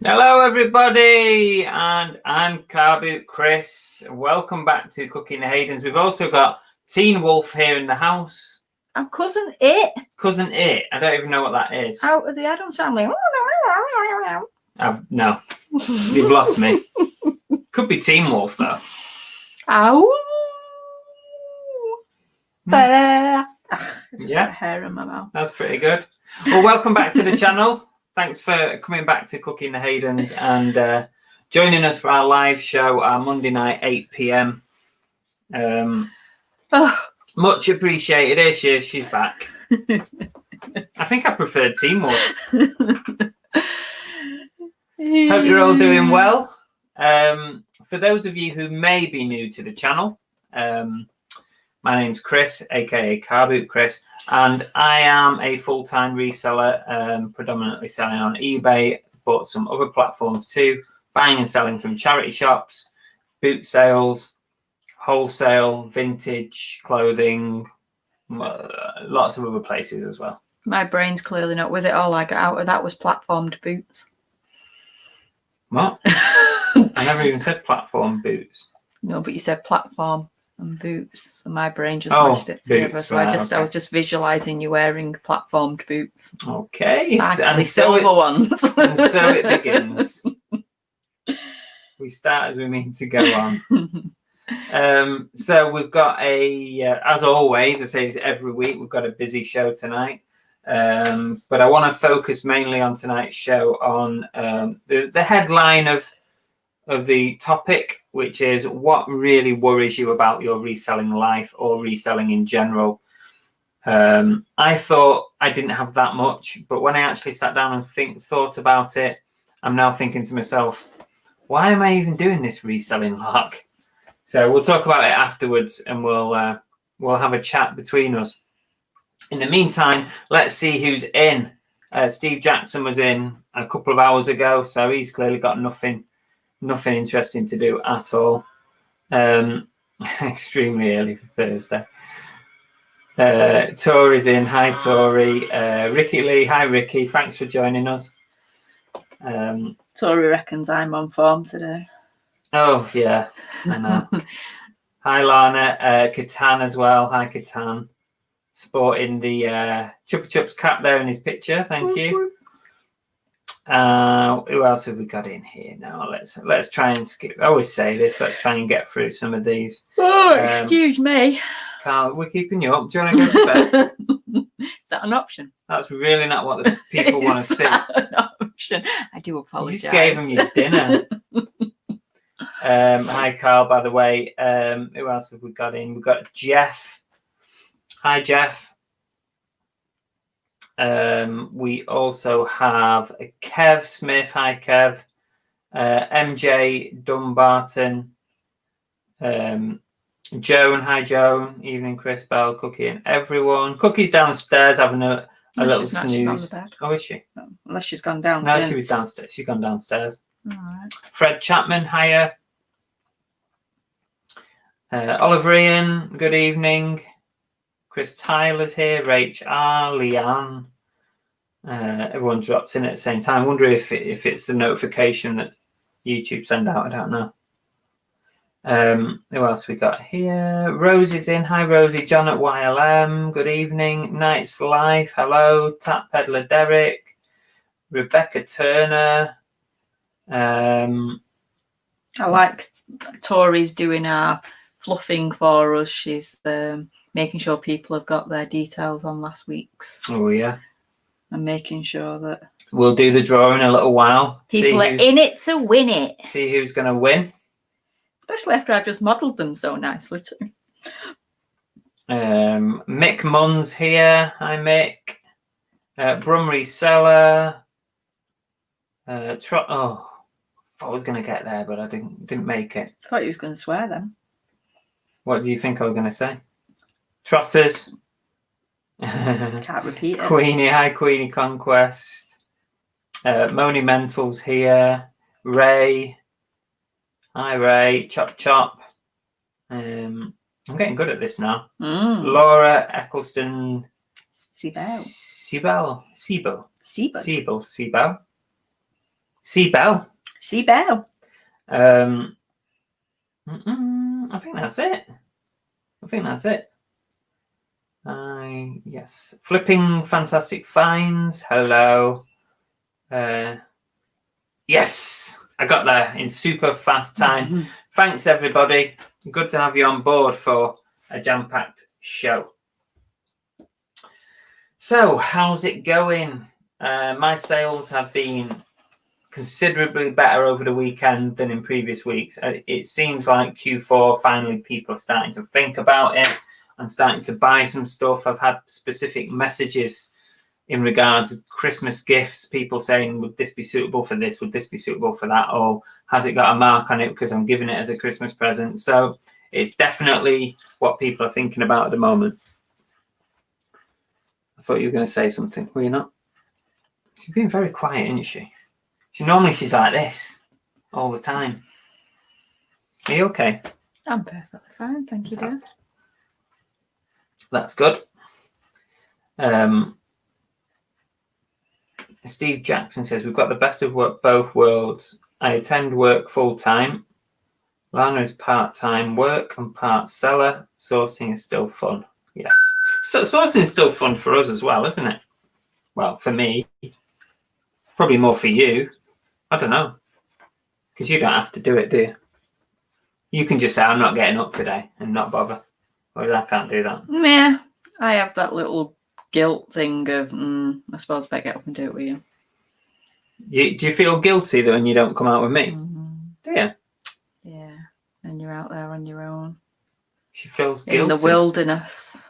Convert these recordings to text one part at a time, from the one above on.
Hello everybody, and I'm Carboot Chris. Welcome back to Cooking the Haydens. We've also got Teen Wolf here in the house. I'm Cousin It. Cousin It. I don't even know what that is. Out of the Addams Family. No, you've lost me. Could be Teen Wolf though. Ow. Yeah, Hair in my mouth. that's pretty good. Well, welcome back to the channel. Thanks for coming back to Cooking the Haydens and joining us for our live show, our Monday night, 8 p.m. Much appreciated. Here she is. She's back. I think I preferred Teen Wolf. Hope you're all doing well. For those of you who may be new to the channel, my name's Chris, aka Carboot Chris, and I am a full-time reseller, predominantly selling on eBay, but some other platforms too, buying and selling from charity shops, boot sales, wholesale, vintage clothing, lots of other places as well. My brain's clearly not with it. All I got out of that was platformed boots. What? I never even said platform boots. No, but you said platform and boots, so my brain just mashed it together. Boots, so right, I was just visualizing you wearing platformed boots. Okay, and silver ones. And so it begins. We start as we mean to go on. So we've got as always, I say this every week, we've got a busy show tonight. But I want to focus mainly on tonight's show on the headline of the topic, which is what really worries you about your reselling life or reselling in general. I thought I didn't have that much, but when I actually sat down and thought about it, I'm now thinking to myself, why am I even doing this reselling lark? So we'll talk about it afterwards, and we'll have a chat between us. In the meantime, let's see who's in. Steve Jackson was in a couple of hours ago, so he's clearly got nothing interesting to do at all. Extremely early for Thursday. Tori's in. Hi, Tori. Ricky Lee. Hi, Ricky. Thanks for joining us. Tori reckons I'm on form today. Oh, yeah. I know. Hi, Lana. Catan as well. Hi, Catan. Sporting the Chupa Chups cap there in his picture. Thank you. Who else have we got in here now? Let's try and skip. I always say this. Let's try and get through some of these. Oh, excuse me. Carl, we're keeping you up. Do you want to go to bed? Is that an option? That's really not what the people want to see. An option. I do apologise. You just gave them your dinner. Hi, Carl. By the way, who else have we got in? We've got Jeff. Hi, Jeff. We also have Kev Smith. Hi, Kev. MJ Dumbarton. Joan. Hi, Joan. Evening, Chris Bell, Cookie, and everyone. Cookie's downstairs having a A little She's not. She's on the snooze. bed. Oh, is she? Unless she's gone down. No, since. she was downstairs. She's gone downstairs. All right. Fred Chapman, hiya. Oliver Ian, good evening. Chris Tyler's here. Rach R. Leanne. Everyone drops in at the same time. I wonder if it's the notification that YouTube send out. I don't know. Who else we got here? Rosie's in. Hi, Rosie. John at YLM. Good evening. Night's Life. Hello. Tap Peddler Derek. Rebecca Turner. I like Tori's doing our fluffing for us. She's making sure people have got their details on last week's. Oh, yeah. And making sure that we'll do the draw in a little while. People are in it to win it. See who's going to win. Especially after I've just modelled them so nicely too. Mick Munn's here. Hi, Mick. Brum Reseller. I thought I was going to get there, but I didn't make it. I thought you was going to swear then. What do you think I was going to say? Trotters. Can't repeat it. Queenie. Hi, Queenie Conquest. Moni Mental's here. Ray. Hi, Ray. Chop Chop. I'm getting good at this now. Laura Eccleston. Seabell. I think that's it. Yes. Flipping Fantastic Finds. Hello. Yes, I got there in super fast time. Thanks, everybody. Good to have you on board for a jam-packed show. So, how's it going? My sales have been considerably better over the weekend than in previous weeks. It seems like Q4, finally, people are starting to think about it and starting to buy some stuff. I've had specific messages in regards to Christmas gifts, people saying, would this be suitable for this? Would this be suitable for that? Or has it got a mark on it because I'm giving it as a Christmas present? So it's definitely what people are thinking about at the moment. I thought you were going to say something. Were you not? She's been very quiet, isn't she? She's like this all the time. Are you okay? I'm perfectly fine, thank you, dear. That's good. Steve Jackson says, we've got the best of both worlds. I attend work full-time. Lana is part-time work and part seller. Sourcing is still fun. Yes. So sourcing is still fun for us as well, isn't it? Well, for me. Probably more for you. I don't know. Because you don't have to do it, do you? You can just say, I'm not getting up today and not bother. Or I can't do that. Meh. I have that little guilt thing of, I suppose I better get up and do it with you. Do you feel guilty that when you don't come out with me? Do you? Yeah. And you're out there on your own. She feels guilty. In the wilderness.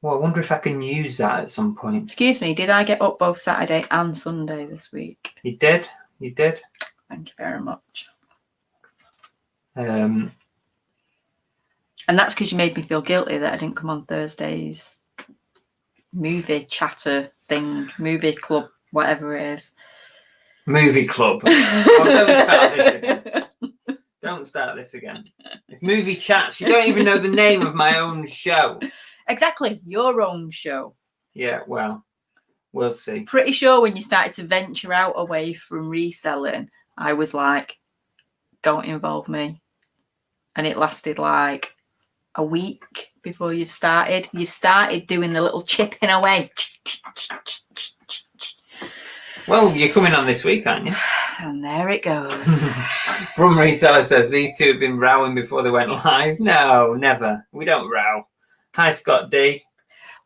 Well, I wonder if I can use that at some point. Excuse me, did I get up both Saturday and Sunday this week? You did. Thank you very much. And that's because you made me feel guilty that I didn't come on Thursday's movie chatter thing, movie club, whatever it is. Movie club. Oh, don't start this again. Don't start this again. It's movie chats. You don't even know the name of my own show. Exactly, your own show. Yeah, well, we'll see. Pretty sure when you started to venture out away from reselling, I was like, don't involve me. And it lasted like a week before you've started. You've started doing the little chipping away. Well, you're coming on this week, aren't you? And there it goes. Brum Reseller says these two have been rowing before they went live. No, never. We don't row. Hi, Scott D.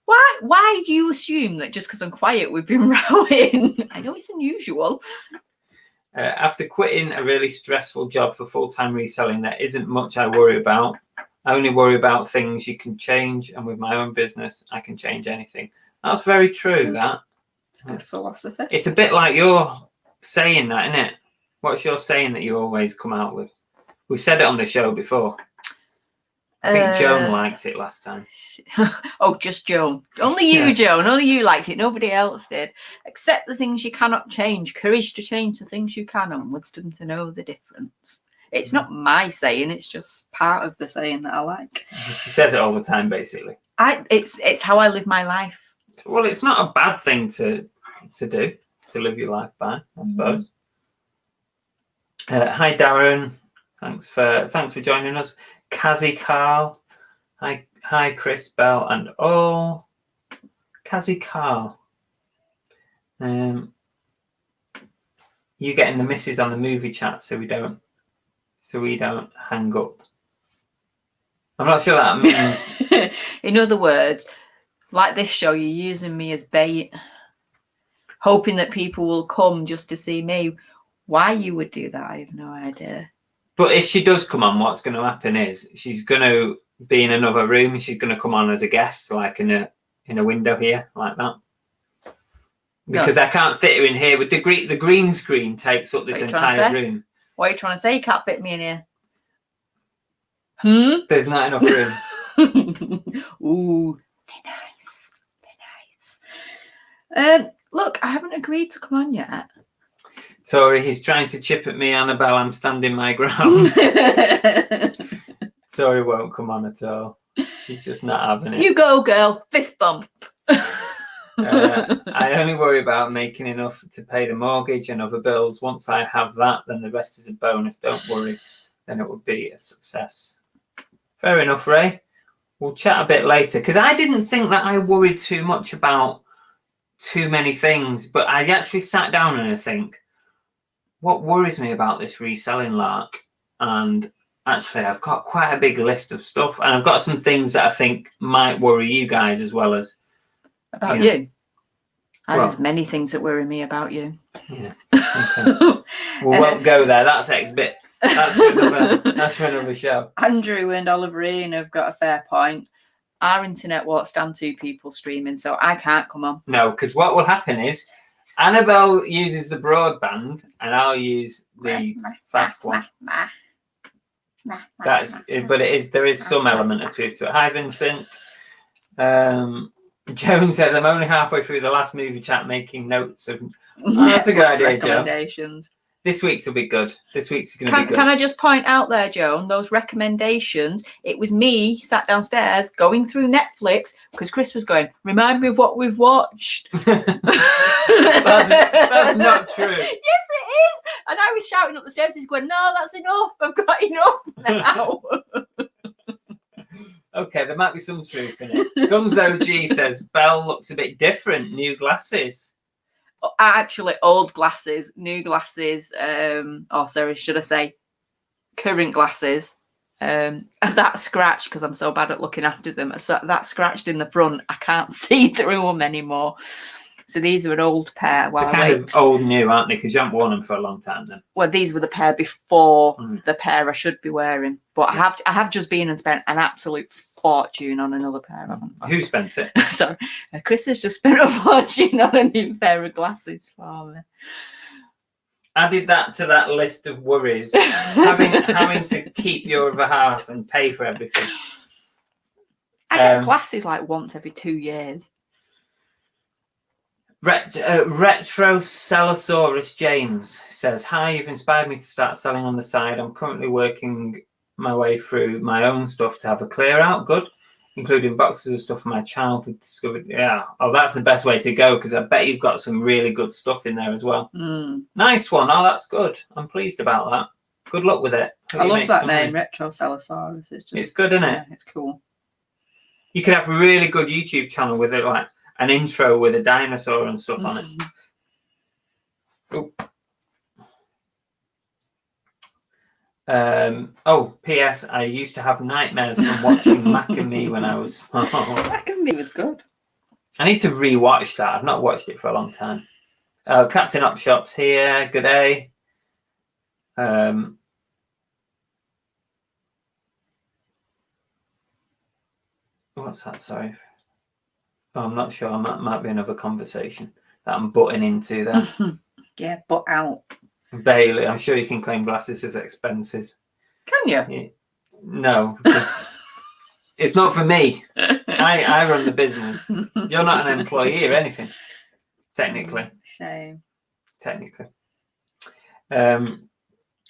Why do you assume that just because I'm quiet we've been rowing? I know it's unusual. After quitting a really stressful job for full-time reselling, there isn't much I worry about. I only worry about things you can change, and with my own business, I can change anything. That's very true, that. It's good philosophy. It's a bit like you're saying that, isn't it? What's your saying that you always come out with? We've said it on the show before. I think Joan liked it last time. Oh, just Joan. Only you, Joan. Only you liked it. Nobody else did. Accept the things you cannot change. Courage to change the things you can, and wisdom to know the difference. It's not my saying. It's just part of the saying that I like. She says it all the time, basically. It's how I live my life. Well, it's not a bad thing to do, to live your life by, I suppose. Hi, Darren. Thanks for joining us. Kazzy Carl. Hi, Chris Bell and all. Kazzy Carl. You getting the misses on the movie chat so we don't hang up. I'm not sure that means. In other words, like this show, you're using me as bait, hoping that people will come just to see me. Why you would do that, I have no idea. But if she does come on, what's going to happen is she's going to be in another room and she's going to come on as a guest, like in a window here, like that. Because I can't fit her in here. With the green screen takes up this entire room. What are you trying to say? You can't fit me in here. There's not enough room. Ooh, they're nice. Look, I haven't agreed to come on yet. Tori, he's trying to chip at me, Annabelle. I'm standing my ground. Tori won't come on at all. She's just not having it. You go, girl. Fist bump. I only worry about making enough to pay the mortgage and other bills. Once I have that, then the rest is a bonus. Don't worry. Then it will be a success. Fair enough, Ray. We'll chat a bit later, because I didn't think that I worried too much about too many things, but I actually sat down and I think, what worries me about this reselling lark? And actually, I've got quite a big list of stuff, and I've got some things that I think might worry you guys as well as about you. There's many things that worry me about you. Yeah. Okay. We won't go there. That's exhibit. That's for another show. Andrew and Oliverine have got a fair point. Our internet won't stand two people streaming, so I can't come on. No, because what will happen is Annabelle uses the broadband and I'll use the fast one. But there is some element of truth to it. Hi, Vincent. Joan says, I'm only halfway through the last movie chat making notes of. That's a good idea, Joan. This week's will be good. This week's going to be good. Can I just point out there, Joan, those recommendations, it was me sat downstairs going through Netflix because Chris was going, remind me of what we've watched. That's not true. Yes, it is. And I was shouting up the stairs. He's going, no, that's enough. I've got enough now. Okay, there might be some truth in it. Gunzo G says, Belle looks a bit different. New glasses. Actually, old glasses, new glasses. Should I say current glasses? That scratch, because I'm so bad at looking after them. So that scratched in the front. I can't see through them anymore. So these are an old pair. They're kind of old new, aren't they? Because you haven't worn them for a long time then. Well, these were the pair before the pair I should be wearing. But I have just been and spent an absolute fortune on another pair, haven't I? Who spent it? Sorry, Chris has just spent a fortune on a new pair of glasses for me. Added that to that list of worries. having to keep your other half and pay for everything. I get glasses like once every 2 years. Retro Celosaurus James says, hi, you've inspired me to start selling on the side. I'm currently working my way through my own stuff to have a clear out. Good. Including boxes of stuff from my childhood discovered. Yeah. Oh, that's the best way to go, because I bet you've got some really good stuff in there as well. Nice one. Oh, that's good. I'm pleased about that. Good luck with it. I love that name, Retro Celosaurus. It's good, isn't it? Yeah, it's cool. You could have a really good YouTube channel with it, like an intro with a dinosaur and stuff on it. P.S. I used to have nightmares from watching Mac and Me when I was small. Mac and Me was good. I need to re-watch that. I've not watched it for a long time. Captain Upshop's here. Good day. What's that? Sorry. Oh, I'm not sure. That might be another conversation that I'm butting into there. Yeah, butt out. Bailey, I'm sure you can claim glasses as expenses. Can you? Yeah. No, because It's not for me. I run the business. You're not an employee or anything, technically. Shame. Technically. There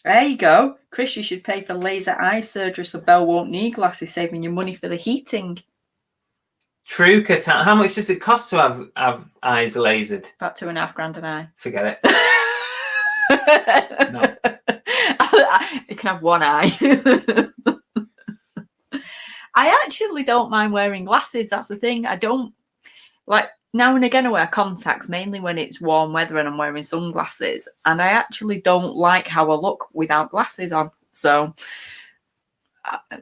you go. Chris, you should pay for laser eye surgery so Belle won't need glasses, saving you money for the heating. True, Catan. How much does it cost to have eyes lasered? About $2,500 an eye. Forget it. No. You can have one eye. I actually don't mind wearing glasses. That's the thing. I don't like now and again I wear contacts, mainly when it's warm weather and I'm wearing sunglasses. And I actually don't like how I look without glasses on. So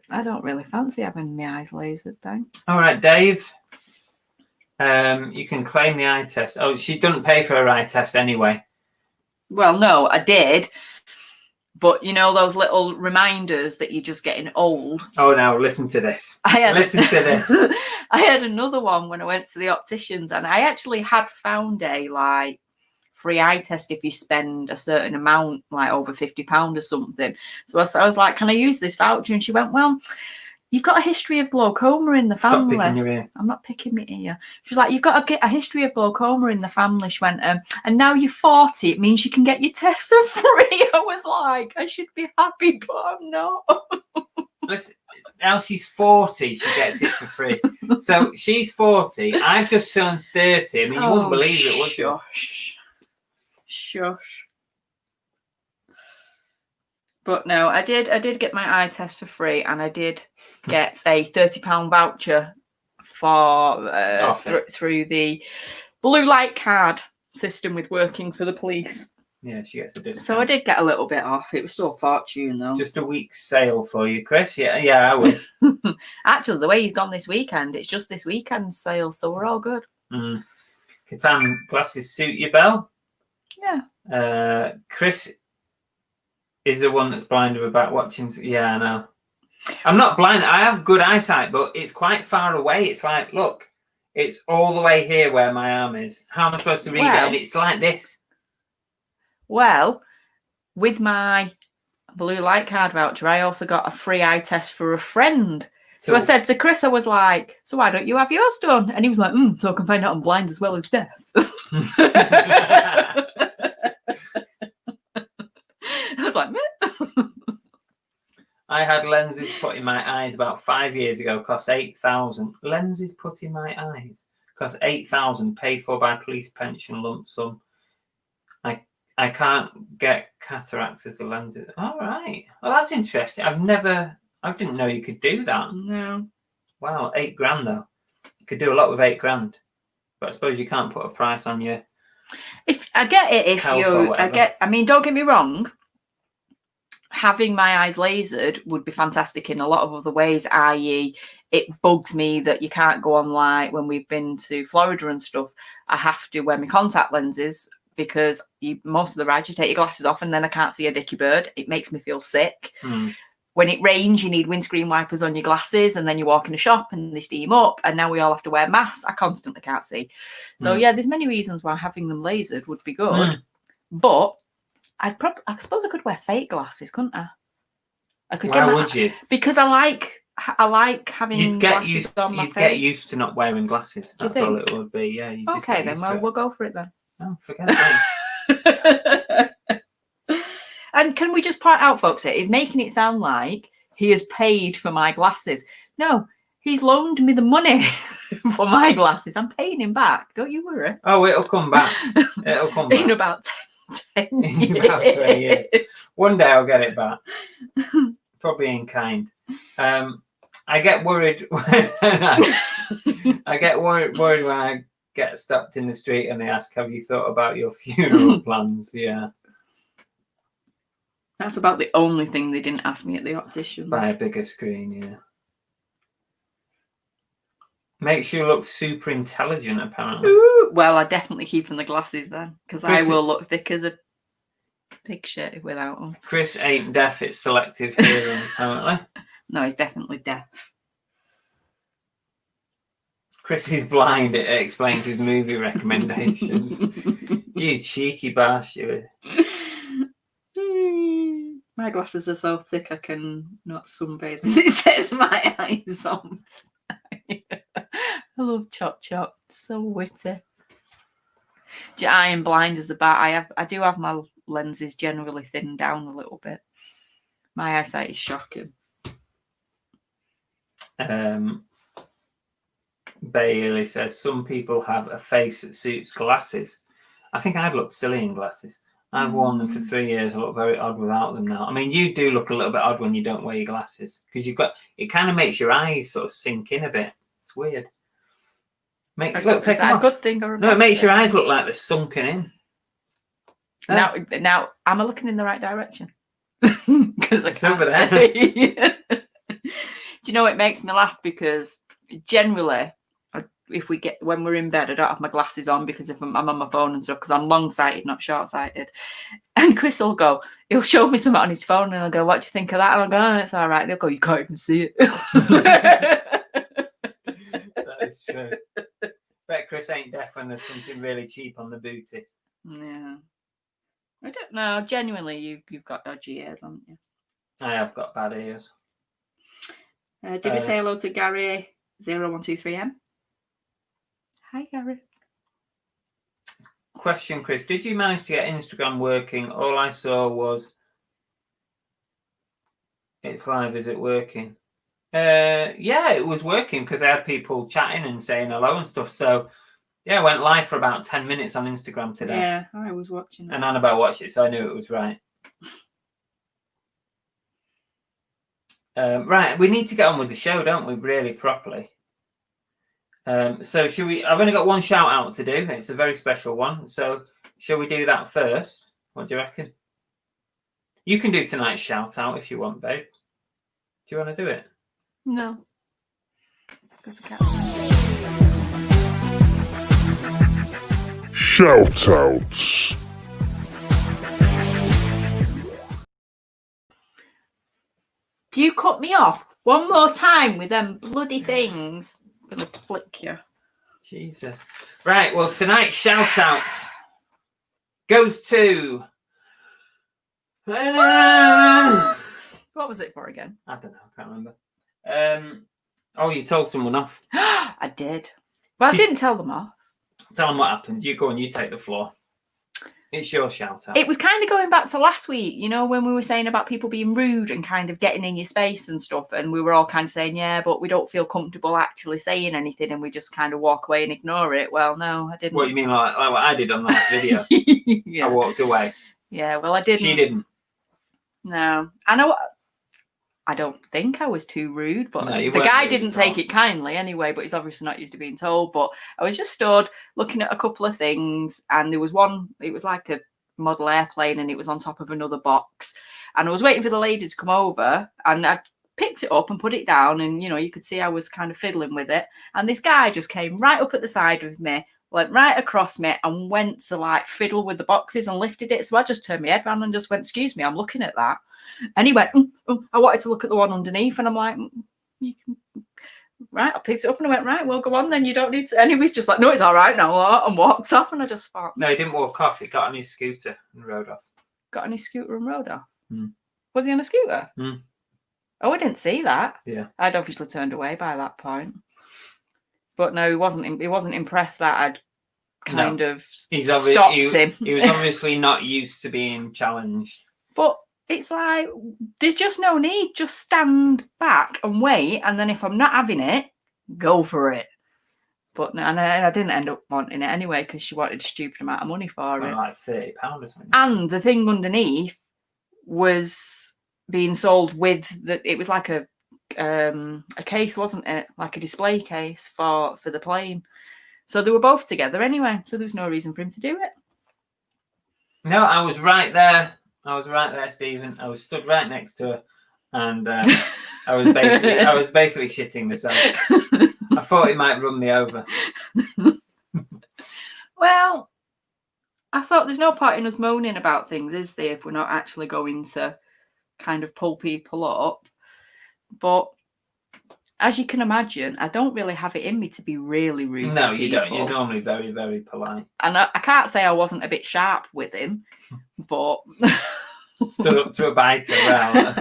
I don't really fancy having my eyes lasered, thanks. All right, Dave. You can claim the eye test. Oh, she doesn't pay for her eye test anyway. Well, no, I did. But you know those little reminders that you're just getting old. Oh no! Listen to this. Listen to this. I had another one when I went to the opticians, and I actually had found a free eye test if you spend a certain amount, like over £50 or something. So I was like, "Can I use this voucher?" And she went, "Well, you've got a history of glaucoma in the family." Stop picking your ear. I'm not picking my ear. She was like, "You've got a history of glaucoma in the family." She went, "And now you're 40, it means you can get your test for free." I was like, I should be happy, but I'm not. Listen, now she's 40, she gets it for free. So she's 40. I've just turned 30. I mean, you wouldn't believe it, would you? Shush. But no, I did get my eye test for free, and I did get a £30 voucher for through the blue light card system with working for the police. Yeah, she gets a discount. So I did get a little bit off. It was still a fortune though. Just a week's sale for you, Chris. Yeah, I wish. Actually, the way he's gone this weekend, it's just this weekend's sale, so we're all good. Catan glasses suit you, Belle? Yeah. Chris is the one that's blind about watching. Yeah, I know. I'm not blind. I have good eyesight, but it's quite far away. It's like, look, it's all the way here where my arm is. How am I supposed to read it? And it's like this. Well, with my blue light card voucher, I also got a free eye test for a friend. So I said to Chris, I was like, "So why don't you have yours done?" And he was like, "So I can find out I'm blind as well as deaf." I was like, meh. I had lenses put in my eyes about 5 years ago, cost £8,000. Lenses put in my eyes cost £8,000, paid for by police pension lump sum. I can't get cataracts as a lenses. All right. Well, that's interesting. I didn't know you could do that. No. Wow, £8,000 though. You could do a lot with £8,000, but I suppose you can't put a price on your. If I get it, I mean, don't get me wrong. Having my eyes lasered would be fantastic in a lot of other ways, i.e. it bugs me that you can't go on, like when we've been to Florida and stuff, I have to wear my contact lenses because most of the rides you take your glasses off and then I can't see a dicky bird. It makes me feel sick. When it rains, you need windscreen wipers on your glasses, and then you walk in a shop and they steam up, and now we all have to wear masks. I constantly can't see. So yeah, there's many reasons why having them lasered would be good. But I suppose I could wear fake glasses, couldn't I? Why would you? Because I like having glasses on my face. You'd get used to not wearing glasses. That's all it would be. Yeah. Okay, then. Well, we'll go for it then. Oh, forget it. And can we just point out, folks, here, he's making it sound like he has paid for my glasses. No, he's loaned me the money for my glasses. I'm paying him back. Don't you worry. Oh, it'll come back. It'll come back. In about 10 years. In about 20 years. One day I'll get it back. Probably in kind. I get worried when I get stopped in the street and they ask, "Have you thought about your funeral plans?" Yeah. That's about the only thing they didn't ask me at the optician. Buy a bigger screen, yeah. Makes you look super intelligent, apparently. Ooh, well, I definitely keep on the glasses then, because I will look thick as a pig shit without them. Chris ain't deaf, it's selective hearing, apparently. No, he's definitely deaf. Chris is blind, it explains his movie recommendations. You cheeky bash, you. My glasses are so thick I can not sunbathe. It sets my eyes on fire. I love Chop Chop. So witty. I am blind as a bat. I do have my lenses generally thinned down a little bit. My eyesight is shocking. Bailey says some people have a face that suits glasses. I think I'd look silly in glasses. I've worn them for 3 years. I look very odd without them now. I mean, you do look a little bit odd when you don't wear your glasses because it kind of makes your eyes sort of sink in a bit. It's weird. Take them off. A good thing or a No, it makes your eyes look like they're sunken in. Now, am I looking in the right direction? Because it's over there. Do you know, it makes me laugh because generally, when we're in bed, I don't have my glasses on because if I'm on my phone and stuff, because I'm long-sighted, not short-sighted. And Chris will he'll show me something on his phone and I'll go, what do you think of that? And I'll go, oh, it's all right. And he'll go, you can't even see it. That is true. Bet Chris ain't deaf when there's something really cheap on the booty. Yeah. I don't know. Genuinely, you've got dodgy ears, haven't you? I have got bad ears. Did we say hello to Gary 0123M? Hi, Gary. Question, Chris. Did you manage to get Instagram working? All I saw was it's live. Is it working? Yeah, it was working because I had people chatting and saying hello and stuff. So, yeah, I went live for about 10 minutes on Instagram today. Yeah, I was watching it. And Annabelle watched it, so I knew it was right. Right, we need to get on with the show, don't we? Really properly. So should we? I've only got one shout out to do. It's a very special one. So shall we do that first? What do you reckon? You can do tonight's shout out if you want, babe. Do you want to do it? No. Shout outs. You cut me off one more time with them bloody things. I'm gonna flick you. Jesus. Right, well, tonight's shout out goes to. What was it for again? I don't know, I can't remember. Oh, you told someone off. I did. Well, I didn't tell them off. Tell them what happened. You go and you take the floor. It's your shout out. It was kind of going back to last week, you know, when we were saying about people being rude and kind of getting in your space and stuff. And we were all kind of saying, yeah, but we don't feel comfortable actually saying anything and we just kind of walk away and ignore it. Well, no, I didn't. What you mean like what I did on the last video? Yeah. I walked away. Yeah, well, I didn't. She didn't. No. I don't think I was too rude, but No, the guy didn't take it kindly anyway, but he's obviously not used to being told. But I was just stood looking at a couple of things and there was one, it was like a model airplane and it was on top of another box. And I was waiting for the lady to come over and I picked it up and put it down and, you know, you could see I was kind of fiddling with it. And this guy just came right up at the side of me, went right across me and went to like fiddle with the boxes and lifted it. So I just turned my head around and just went, excuse me, I'm looking at that. And he went, I wanted to look at the one underneath. And I'm like, you can, right. I picked it up and I went, right, well, go on then. You don't need to. And he was just like, no, it's all right now. And walked off. And I just thought. No, he didn't walk off. He got on his scooter and rode off. Got on his scooter and rode off? Mm. Was he on a scooter? Mm. Oh, I didn't see that. Yeah. I'd obviously turned away by that point. But no, he wasn't impressed that I'd kind of stopped him. He was obviously not used to being challenged. But it's like, there's just no need. Just stand back and wait. And then if I'm not having it, go for it. But no, and I didn't end up wanting it anyway because she wanted a stupid amount of money for it. Like £30 or something. And the thing underneath was being sold with, it was like a case, wasn't it? Like a display case for the plane. So they were both together anyway. So there was no reason for him to do it. No, I was right there. Stephen. I was stood right next to her, and I was basically shitting myself. I thought he might run me over. Well, I thought there's no point in us moaning about things, is there, if we're not actually going to kind of pull people up. But as you can imagine, I don't really have it in me to be really rude. No, to you people. don't. You're normally very, very polite. And I can't say I wasn't a bit sharp with him, but Stood up to a biker. Well,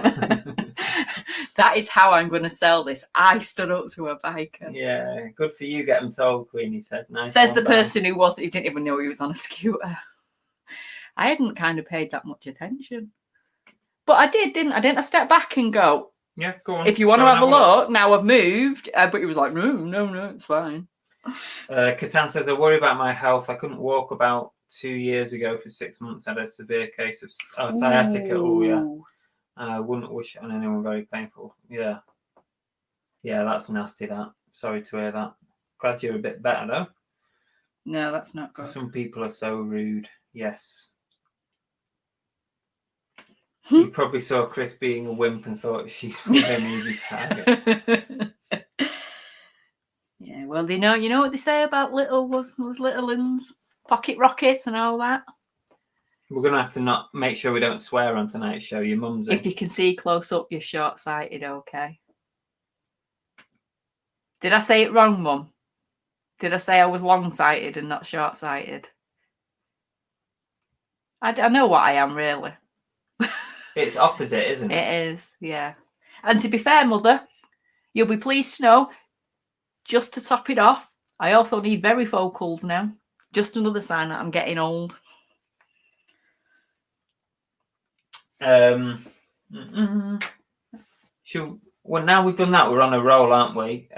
that is how I'm going to sell this. I stood up to a biker. Yeah, good for you. Get them told, Queenie said. Nice. Says the person who didn't even know he was on a scooter. I hadn't kind of paid that much attention, but I did, didn't I? Didn't I step back and go, yeah, go on. If you want to have a look, now I've moved. But he was like, no, it's fine. Catan says, I worry about my health. I couldn't walk about 2 years ago for 6 months. I had a severe case of sciatica. Oh, yeah. I wouldn't wish it on anyone. Very painful. Yeah. Yeah, that's nasty, that. Sorry to hear that. Glad you're a bit better, though. No, that's not good. Some people are so rude. Yes. You probably saw Chris being a wimp and thought she's an easy target. Yeah, well, you know what they say about those little uns, pocket rockets and all that. We're going to have to not make sure we don't swear on tonight's show. Your mum's If you can see close up, you're short-sighted, okay? Did I say it wrong, Mum? Did I say I was long-sighted and not short-sighted? I know what I am, really. It's opposite, isn't it? It is, yeah. And to be fair, Mother, you'll be pleased to know, just to top it off, I also need varifocals now. Just another sign that I'm getting old. Well, now we've done that, we're on a roll, aren't we?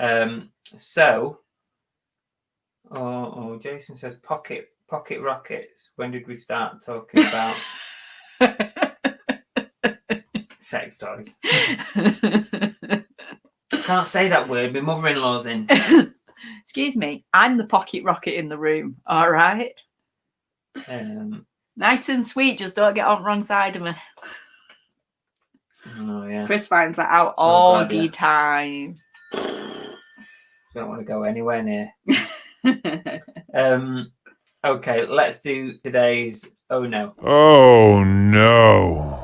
Jason says pocket rockets. When did we start talking about sex toys? Can't say that word. My mother-in-law's in. Excuse me. I'm the pocket rocket in the room. All right. Nice and sweet. Just don't get on the wrong side of me. Oh yeah. Chris finds that out all the time. Don't want to go anywhere near. Okay, let's do today's. Oh no. Oh no.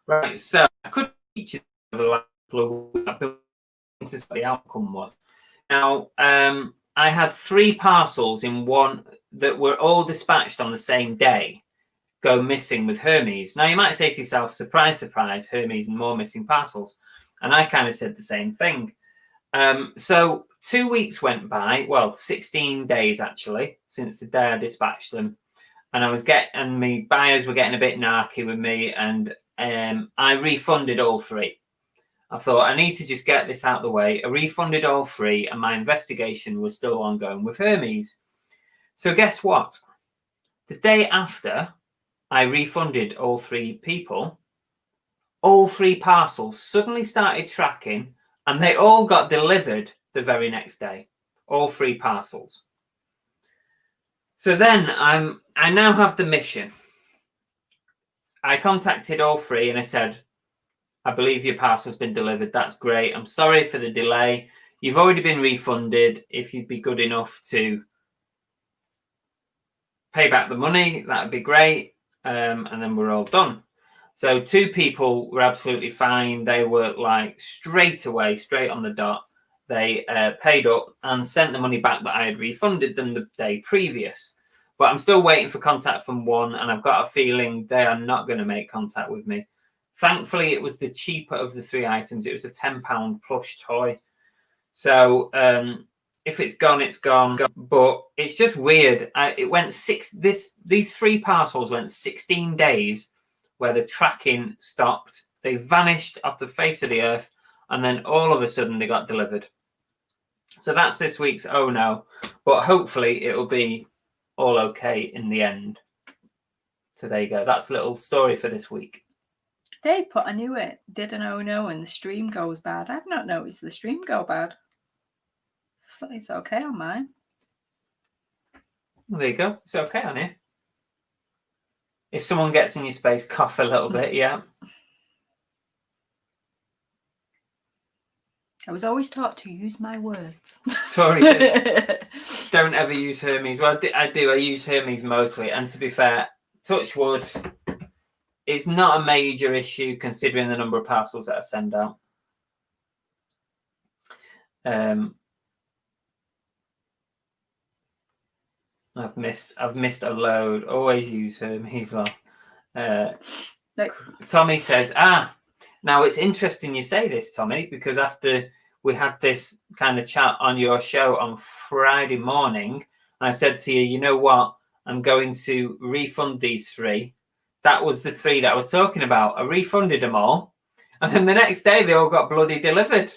Right, so I could teach you the the outcome was. Now, I had 3 parcels in one that were all dispatched on the same day go missing with Hermes. Now, you might say to yourself, surprise, surprise, Hermes and more missing parcels. And I kind of said the same thing. So 2 weeks went by, well, 16 days actually, since the day I dispatched them. And my buyers were getting a bit narky with me, and I refunded all 3. I thought, I need to just get this out of the way. I refunded all 3, and my investigation was still ongoing with Hermes. So guess what? The day after I refunded all 3 people, all 3 parcels suddenly started tracking, and they all got delivered the very next day. All 3 parcels. So then I now have the mission. I contacted all 3 and I said, I believe your parcel's been delivered. That's great. I'm sorry for the delay. You've already been refunded. If you'd be good enough to pay back the money, that'd be great. And then we're all done. So 2 people were absolutely fine. They were like straight on the dot. They paid up and sent the money back that I had refunded them the day previous. But I'm still waiting for contact from one, and I've got a feeling they are not going to make contact with me. Thankfully, it was the cheaper of the 3 items. It was a £10 plush toy. So if it's gone, it's gone. But it's just weird. These 3 parcels went 16 days where the tracking stopped. They vanished off the face of the earth, and then all of a sudden they got delivered. So that's this week's oh no. But hopefully it'll be all okay in the end. So there you go. That's a little story for this week. They put, I knew it, did an oh no, and the stream goes bad. I've not noticed the stream go bad. It's okay on mine. Well, there you go. It's okay on here. If someone gets in your space, cough a little bit, yeah. I was always taught to use my words. Tori says, don't ever use Hermes. Well, I do. I use Hermes mostly. And to be fair, touch wood, it's not a major issue considering the number of parcels that I send out. I've missed a load. Always use Hermes lot. Tommy says, now it's interesting you say this, Tommy, because after we had this kind of chat on your show on Friday morning, I said to you, you know what? I'm going to refund these 3. That was the 3 that I was talking about. I refunded them all. And then the next day they all got bloody delivered.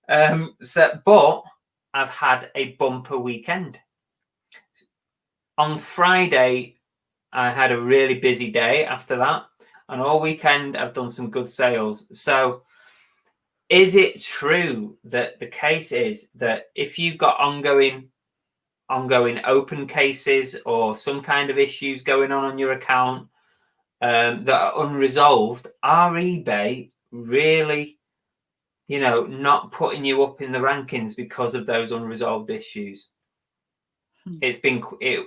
But I've had a bumper weekend. On Friday, I had a really busy day after that. And all weekend, I've done some good sales. So is it true that the case is that if you've got ongoing open cases or some kind of issues going on your account that are unresolved, are eBay really, not putting you up in the rankings because of those unresolved issues? It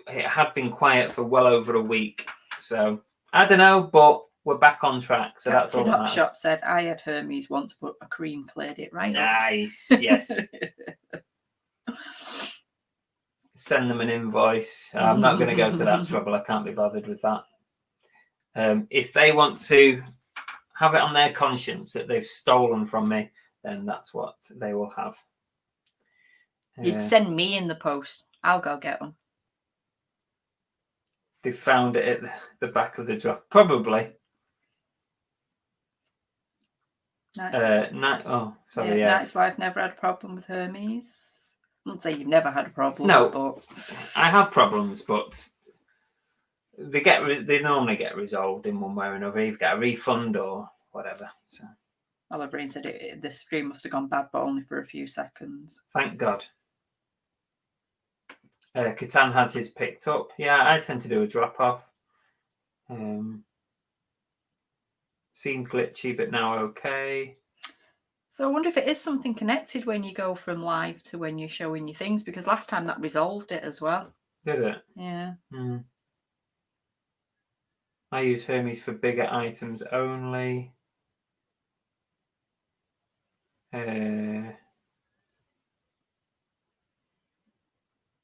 had been quiet for well over a week, so I don't know, but we're back on track, so that's all that matters. Shop said, I had Hermes once, but a cream cleared it right nice up. Yes. Send them an invoice. I'm not going to go to that trouble. I can't be bothered with that. If they want to have it on their conscience that they've stolen from me, then that's what they will have. You'd send me in the post. I'll go get them. They found it at the back of the drop. Probably. Night's Life never had a problem with Hermes. I wouldn't say you've never had a problem. No, but I have problems, but they normally get resolved in one way or another. You've got a refund or whatever. So Oliver Breen said the stream must have gone bad, but only for a few seconds. Thank God. Catan has his picked up. Yeah, I tend to do a drop off. Seemed glitchy, but now okay. So I wonder if it is something connected when you go from live to when you're showing your things, because last time that resolved it as well. Did it? Yeah. I use Hermes for bigger items only.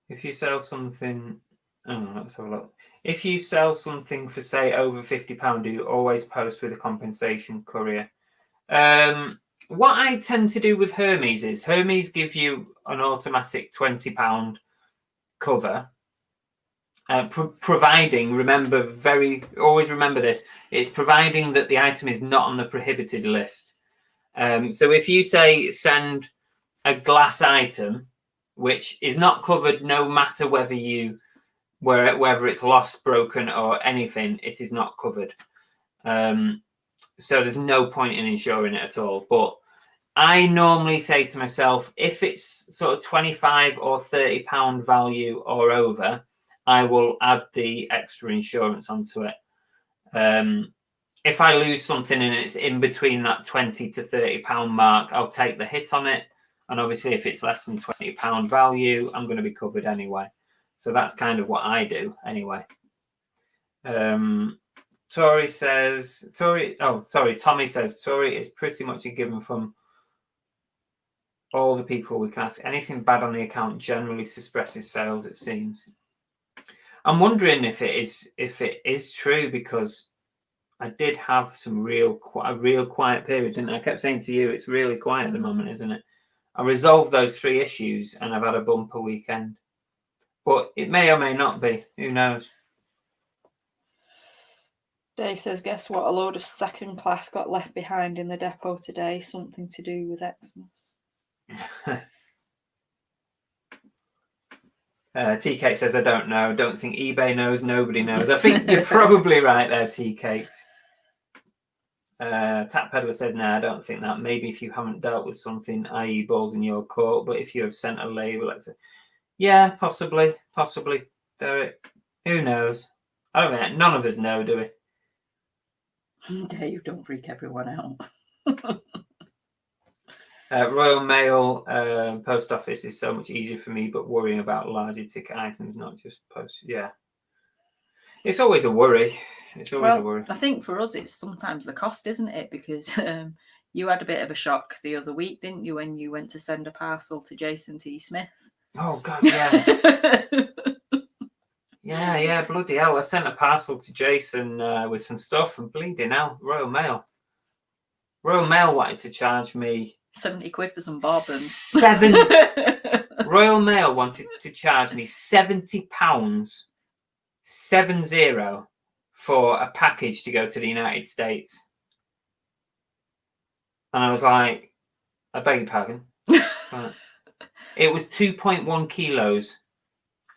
If you sell something, let's have a look. If you sell something for, say, over £50, do you always post with a compensation courier? What I tend to do with Hermes is Hermes give you an automatic £20 cover, providing, always remember this, it's providing that the item is not on the prohibited list. So if you say send a glass item, which is not covered no matter whether it's lost, broken, or anything, it is not covered. So there's no point in insuring it at all. But I normally say to myself, if it's sort of £25 or £30 value or over, I will add the extra insurance onto it. If I lose something and it's in between that £20 to £30 mark, I'll take the hit on it. And obviously, if it's less than £20 value, I'm going to be covered anyway. So that's kind of what I do anyway. Tommy says, Tori is pretty much a given from all the people we can ask. Anything bad on the account generally suppresses sales, it seems. I'm wondering if it is true, because I did have a real quiet period, didn't I? I kept saying to you, it's really quiet at the moment, isn't it? I resolved those 3 issues and I've had a bumper weekend. But it may or may not be. Who knows? Dave says, guess what? A load of second class got left behind in the depot today. Something to do with Xmas. Tea-Cake says, I don't know. Don't think eBay knows. Nobody knows. I think you're probably right there, Tea-Cake. Tap Peddler says, no, I don't think that. Maybe if you haven't dealt with something, i.e. balls in your court, but if you have sent a label, let's say, yeah, possibly, Derek. Who knows? I don't know. None of us know, do we? Dave, don't freak everyone out. Royal Mail post office is so much easier for me, but worrying about larger ticket items, not just post. Yeah. It's always a worry. It's always a worry. I think for us, it's sometimes the cost, isn't it? Because you had a bit of a shock the other week, didn't you, when you went to send a parcel to Jason T. Smith? Oh, God, yeah. Yeah, bloody hell. I sent a parcel to Jason with some stuff and bleeding hell, Royal Mail. Royal Mail wanted to charge me 70 quid for some barbons. Royal Mail wanted to charge me £70, 70, for a package to go to the United States. And I was like, I beg your pardon. Right. It was 2.1 kilos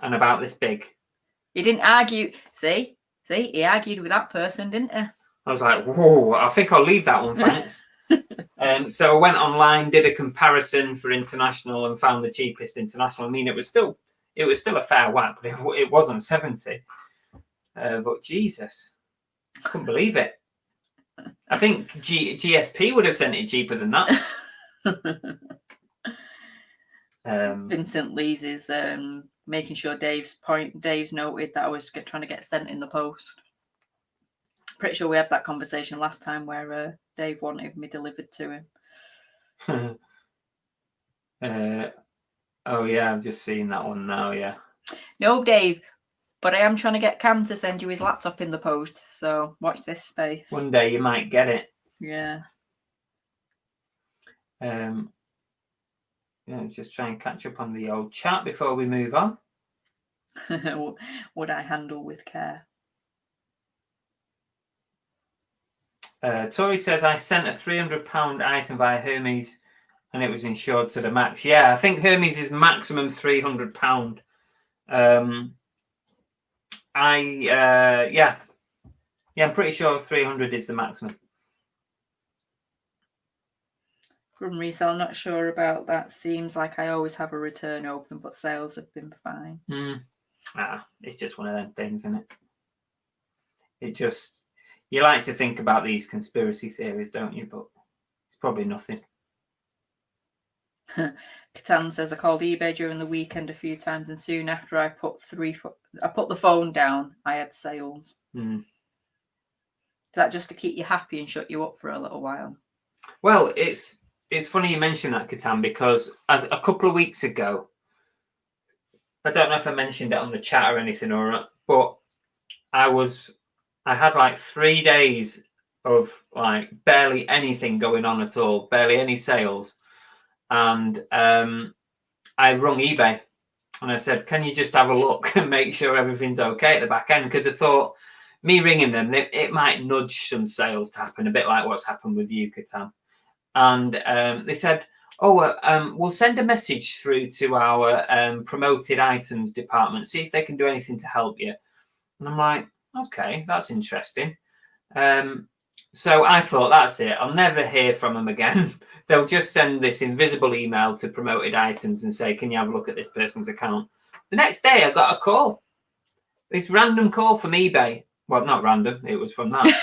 and about this big. He didn't argue. See, he argued with that person, didn't he? I was like, whoa, I think I'll leave that one, thanks. So I went online, did a comparison for international and found the cheapest international. I mean, it was still a fair whack, but it wasn't 70. But Jesus, couldn't believe it. I think GSP would have sent it cheaper than that. Vincent Lees is making sure Dave's noted that I was trying to get sent in the post. Pretty sure we had that conversation last time where Dave wanted me delivered to him. Oh yeah, I've just seen that one now. Yeah. No, Dave, but I am trying to get Cam to send you his laptop in the post. So watch this space. One day you might get it. Yeah. Yeah, just try and catch up on the old chat before we move on. Would I handle with care? Tori says, I sent a £300 item via Hermes and it was insured to the max. Yeah, I think Hermes is maximum £300. Yeah, I'm pretty sure 300 is the maximum. From Reselling, I'm not sure about that. Seems like I always have a return open, but sales have been fine. It's just one of them things, isn't it? You like to think about these conspiracy theories, don't you? But it's probably nothing. Catan says, I called eBay during the weekend a few times, and soon after I put the phone down, I had sales. Is that just to keep you happy and shut you up for a little while? Well, it's funny you mention that, Catan, because a couple of weeks ago, I don't know if I mentioned it on the chat or anything, but I had like 3 days of like barely anything going on at all, barely any sales. And I rung eBay and I said, can you just have a look and make sure everything's okay at the back end? Because I thought me ringing them, it might nudge some sales to happen, a bit like what's happened with you, Catan. And they said, we'll send a message through to our promoted items department, see if they can do anything to help you. And I'm like, okay, that's interesting. So I thought, that's it. I'll never hear from them again. They'll just send this invisible email to promoted items and say, can you have a look at this person's account? The next day I got a call. This random call from eBay. Well, not random. It was from that.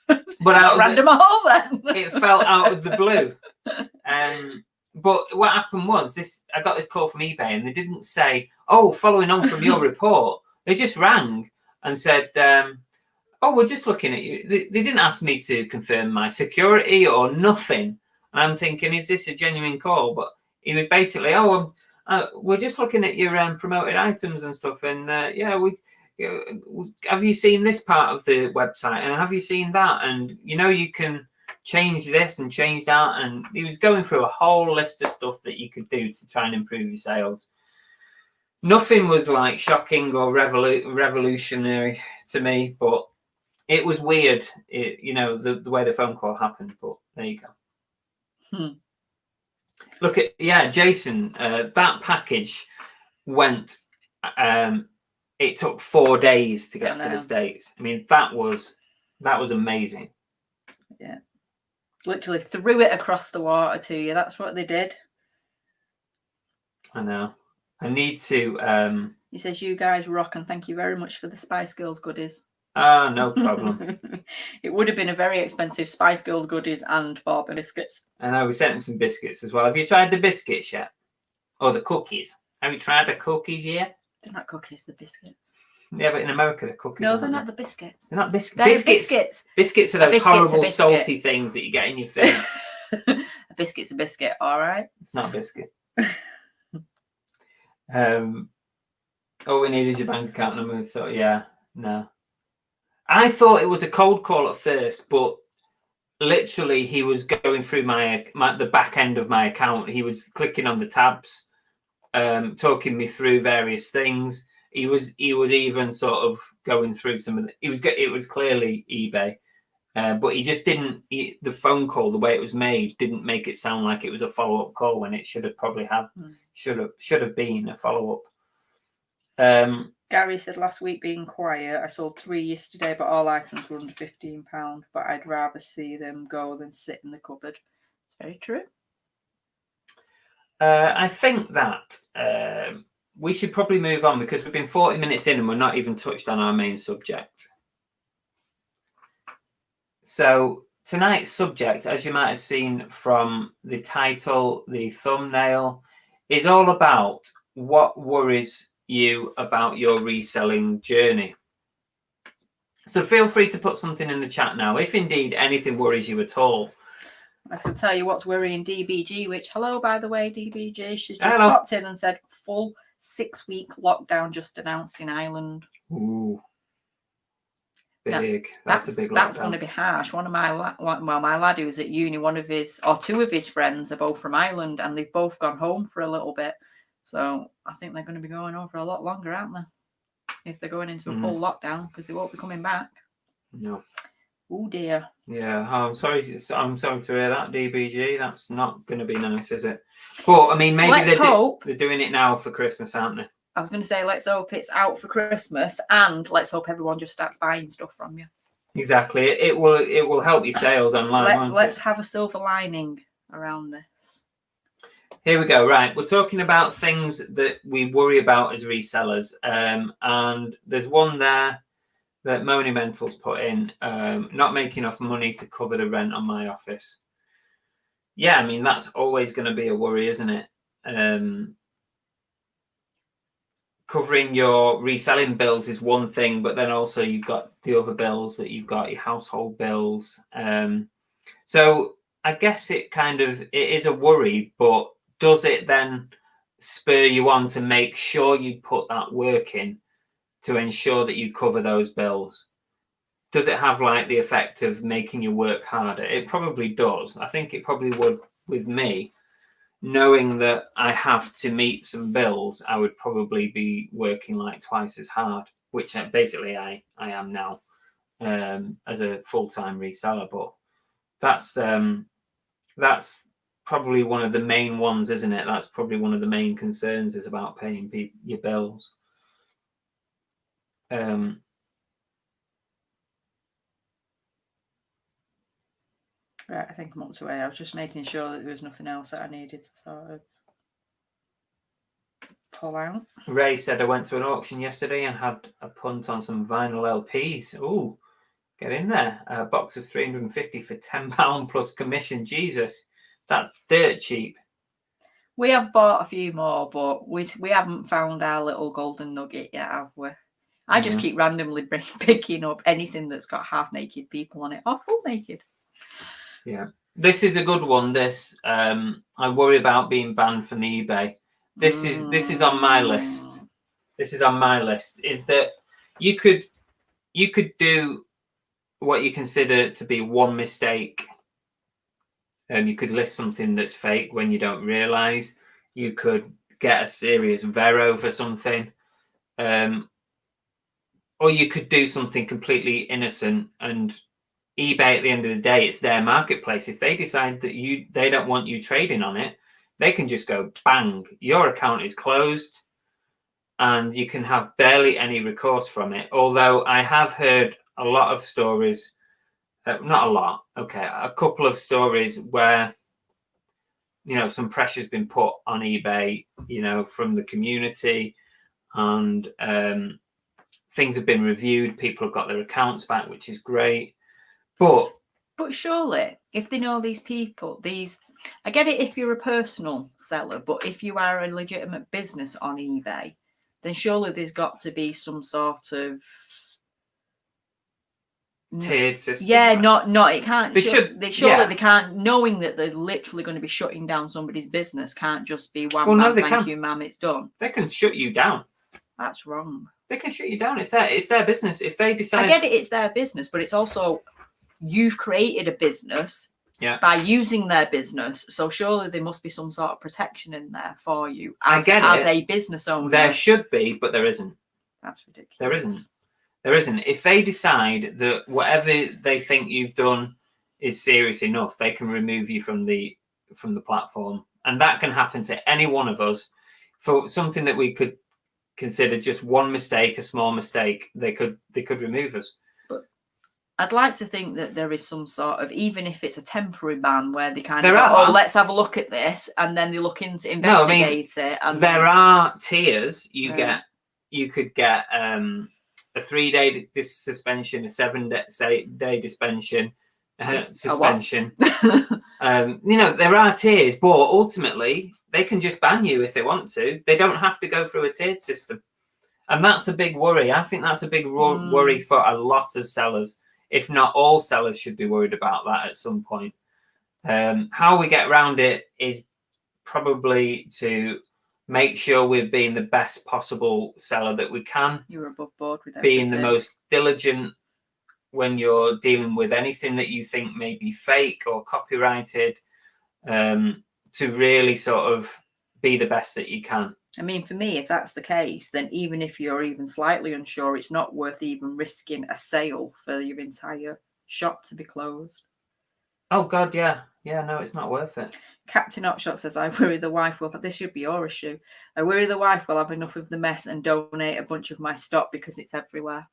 But not random at all then. It fell out of the blue. But what happened was I got this call from eBay and they didn't say, following on from your report. They just rang and said, we're just looking at you. They didn't ask me to confirm my security or nothing. And I'm thinking, is this a genuine call? But he was basically, we're just looking at your promoted items and stuff. And have you seen this part of the website? And have you seen that? And, you can change this and change that. And he was going through a whole list of stuff that you could do to try and improve your sales. Nothing was like shocking or revolutionary to me, but it was weird, the way the phone call happened. But there you go. Look at Jason. That package went. It took 4 days to get to the States. I mean, that was amazing. Yeah, literally threw it across the water to you. That's what they did. I know. I need to. He says, "You guys rock, and thank you very much for the Spice Girls goodies." No problem. It would have been a very expensive Spice Girls goodies and bourbon biscuits. I know, we sent him some biscuits as well. Have you tried the biscuits yet? Or the cookies? Have you tried the cookies yet? They're not cookies, they're biscuits. Yeah, but in America, the cookies. No, they're not the biscuits. They're not biscuits. They're biscuits. Biscuits are those horrible salty things that you get in your food. A biscuit's a biscuit, all right? It's not a biscuit. All we need is your bank account number. So yeah, no. I thought it was a cold call at first, but literally he was going through the back end of my account. He was clicking on the tabs, talking me through various things. He was even sort of going through some of it was clearly eBay, but he just didn't. The phone call, the way it was made, didn't make it sound like it was a follow-up call when it should have probably should have been a follow-up. Gary said last week being quiet. I sold 3 yesterday, but all items were under £15. But I'd rather see them go than sit in the cupboard. It's very true. I think that we should probably move on because we've been 40 minutes in and we're not even touched on our main subject. So tonight's subject, as you might have seen from the title, the thumbnail, is all about what worries you about your reselling journey. So feel free to put something in the chat now, if indeed anything worries you at all. I can tell you what's worrying DBG, which, hello, by the way, DBG. She's just popped in and said, full 6-week lockdown just announced in Ireland. Ooh. Big. Now, that's a big lockdown. That's going to be harsh. One of my lad who was at uni, two of his friends are both from Ireland, and they've both gone home for a little bit. So I think they're going to be going on for a lot longer, aren't they? If they're going into a full lockdown, because they won't be coming back. No. Oh dear. Yeah, I'm sorry to hear that, DBG. That's not going to be nice, is it? But I mean, maybe they're doing it now for Christmas, aren't they? I was going to say, let's hope it's out for Christmas, and let's hope everyone just starts buying stuff from you. Exactly. It will help your sales online. Let's have a silver lining around this. Here we go. Right, we're talking about things that we worry about as resellers, and there's one there that Monumental's put in, not making enough money to cover the rent on my office. Yeah, I mean, that's always going to be a worry, isn't it? Covering your reselling bills is one thing, but then also you've got the other bills that you've got, your household bills. So I guess it is a worry, but does it then spur you on to make sure you put that work in to ensure that you cover those bills? Does it have like the effect of making you work harder? It probably does. I think it probably would with me. Knowing that I have to meet some bills, I would probably be working like twice as hard, which basically I am now as a full-time reseller. But that's probably one of the main ones, isn't it? That's probably one of the main concerns, is about paying your bills. Right, I think I'm up to it. I was just making sure that there was nothing else that I needed to sort of pull out. Ray said, I went to an auction yesterday and had a punt on some vinyl LPs. Ooh, get in there. A box of 350 for £10 plus commission. Jesus, that's dirt cheap. We have bought a few more, but we haven't found our little golden nugget yet, have we? I just keep randomly picking up anything that's got half-naked people on it, or full naked. Yeah, this is a good one. This I worry about being banned from eBay. This is on my list. This is on my list. Is that you could do what you consider to be one mistake. You could list something that's fake when you don't realize. You could get a serious vero for something, or you could do something completely innocent, and eBay, at the end of the day, it's their marketplace. If they decide that they don't want you trading on it, they can just go bang, your account is closed, and you can have barely any recourse from it. Although I have heard a lot of stories, not a lot, okay, a couple of stories where, you know, some pressure's been put on eBay, you know, from the community, and things have been reviewed. People have got their accounts back, which is great. But surely, if they know these people, I get it if you're a personal seller, but if you are a legitimate business on eBay, then surely there's got to be some sort of tiered system. Yeah, not it can't. They can't, knowing that they're literally going to be shutting down somebody's business, can't just be thank you, ma'am, it's done. They can shut you down. That's wrong. They can shut you down. It's their business. If they decide, I get it, it's their business, but it's also you've created a business by using their business. So surely there must be some sort of protection in there for you as a business owner. There should be, but there isn't. That's ridiculous. There isn't. If they decide that whatever they think you've done is serious enough, they can remove you from the platform, and that can happen to any one of us for something that we could consider just one mistake, a small mistake. They could remove us. But I'd like to think that there is some sort of, even if it's a temporary ban, where they kind of go, oh, let's have a look at this, and then they look into investigate it. And there are tiers. You could get a 3-day suspension, a 7-day suspension. Suspension. There are tiers, but ultimately they can just ban you if they want to. They don't have to go through a tiered system, and that's a big worry. I think that's a big worry for a lot of sellers. If not all sellers should be worried about that at some point. How we get around it is probably to make sure we're being the best possible seller that we can. You're above board with everything. Being the most diligent when you're dealing with anything that you think may be fake or copyrighted, to really sort of be the best that you can. I mean, for me, if that's the case, then even if you're even slightly unsure, it's not worth even risking a sale for your entire shop to be closed. Oh, God, yeah. Yeah, no, it's not worth it. Captain Upshot says, I worry the wife will... This should be your issue. I worry the wife will have enough of the mess and donate a bunch of my stock because it's everywhere.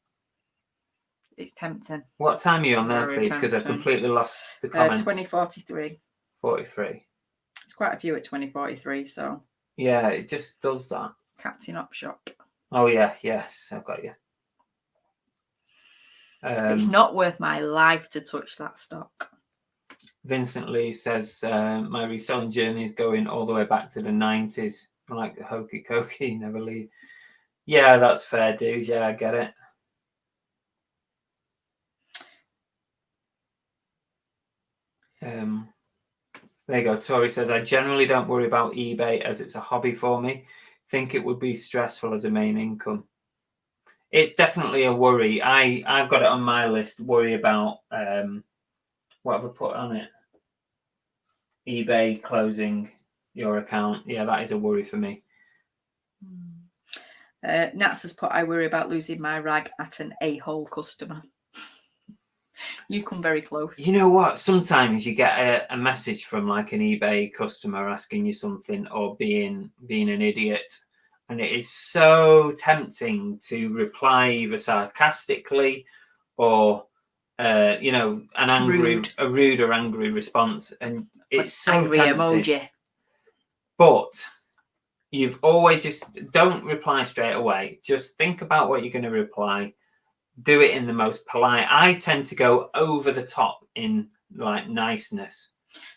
It's tempting. What time are you on there, please? Because I've completely lost the comments. 2043. 43. It's quite a few at 2043, so... Yeah, it just does that. Captain Upshot. Oh, yeah, yes, I've got you. It's not worth my life to touch that stock. Vincent Lee says, my reselling journey is going all the way back to the 90s. I like the hokey cokey, never leave. Yeah, that's fair, dude. Yeah, I get it. There you go. Tori says, I generally don't worry about eBay as it's a hobby for me. Think it would be stressful as a main income. It's definitely a worry. I've got it on my list. Worry about what have I put on it? eBay closing your account. Yeah, that is a worry for me. Nats has put, I worry about losing my rag at an a-hole customer. You come very close. You know what? Sometimes you get a message from like an eBay customer asking you something or being an idiot. And it is so tempting to reply either sarcastically or, a rude or angry response. And it's so angry tempting. Emoji. But you've always just don't reply straight away. Just think about what you're going to reply. Do it in the most polite. I tend to go over the top in like niceness.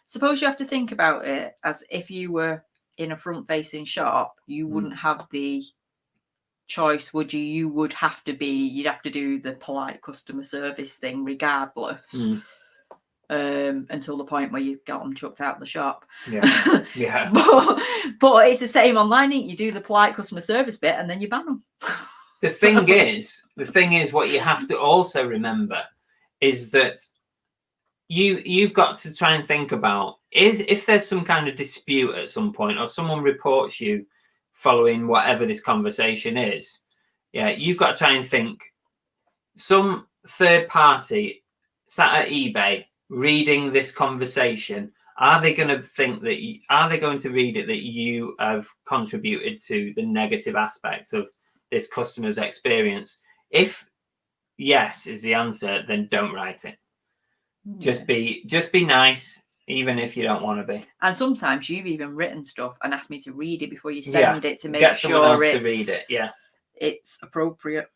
Suppose you have to think about it as if you were in a front-facing shop, you wouldn't have the choice, would you? You'd have to do the polite customer service thing regardless. Until the point where you got them chucked out of the shop. Yeah. Yeah. but it's the same online. You do the polite customer service bit and then you ban them. The thing is, what you have to also remember is that you've got to try and think about if there's some kind of dispute at some point or someone reports you following whatever this conversation is. Yeah, you've got to try and think some third party sat at eBay reading this conversation. Are they going to think that? Are they going to read it that you have contributed to the negative aspect of this customer's experience? If yes is the answer, then don't write it. Just be nice, even if you don't want to be. And sometimes you've even written stuff and asked me to read it before you send it to make Get sure someone else to read it. Yeah, it's appropriate.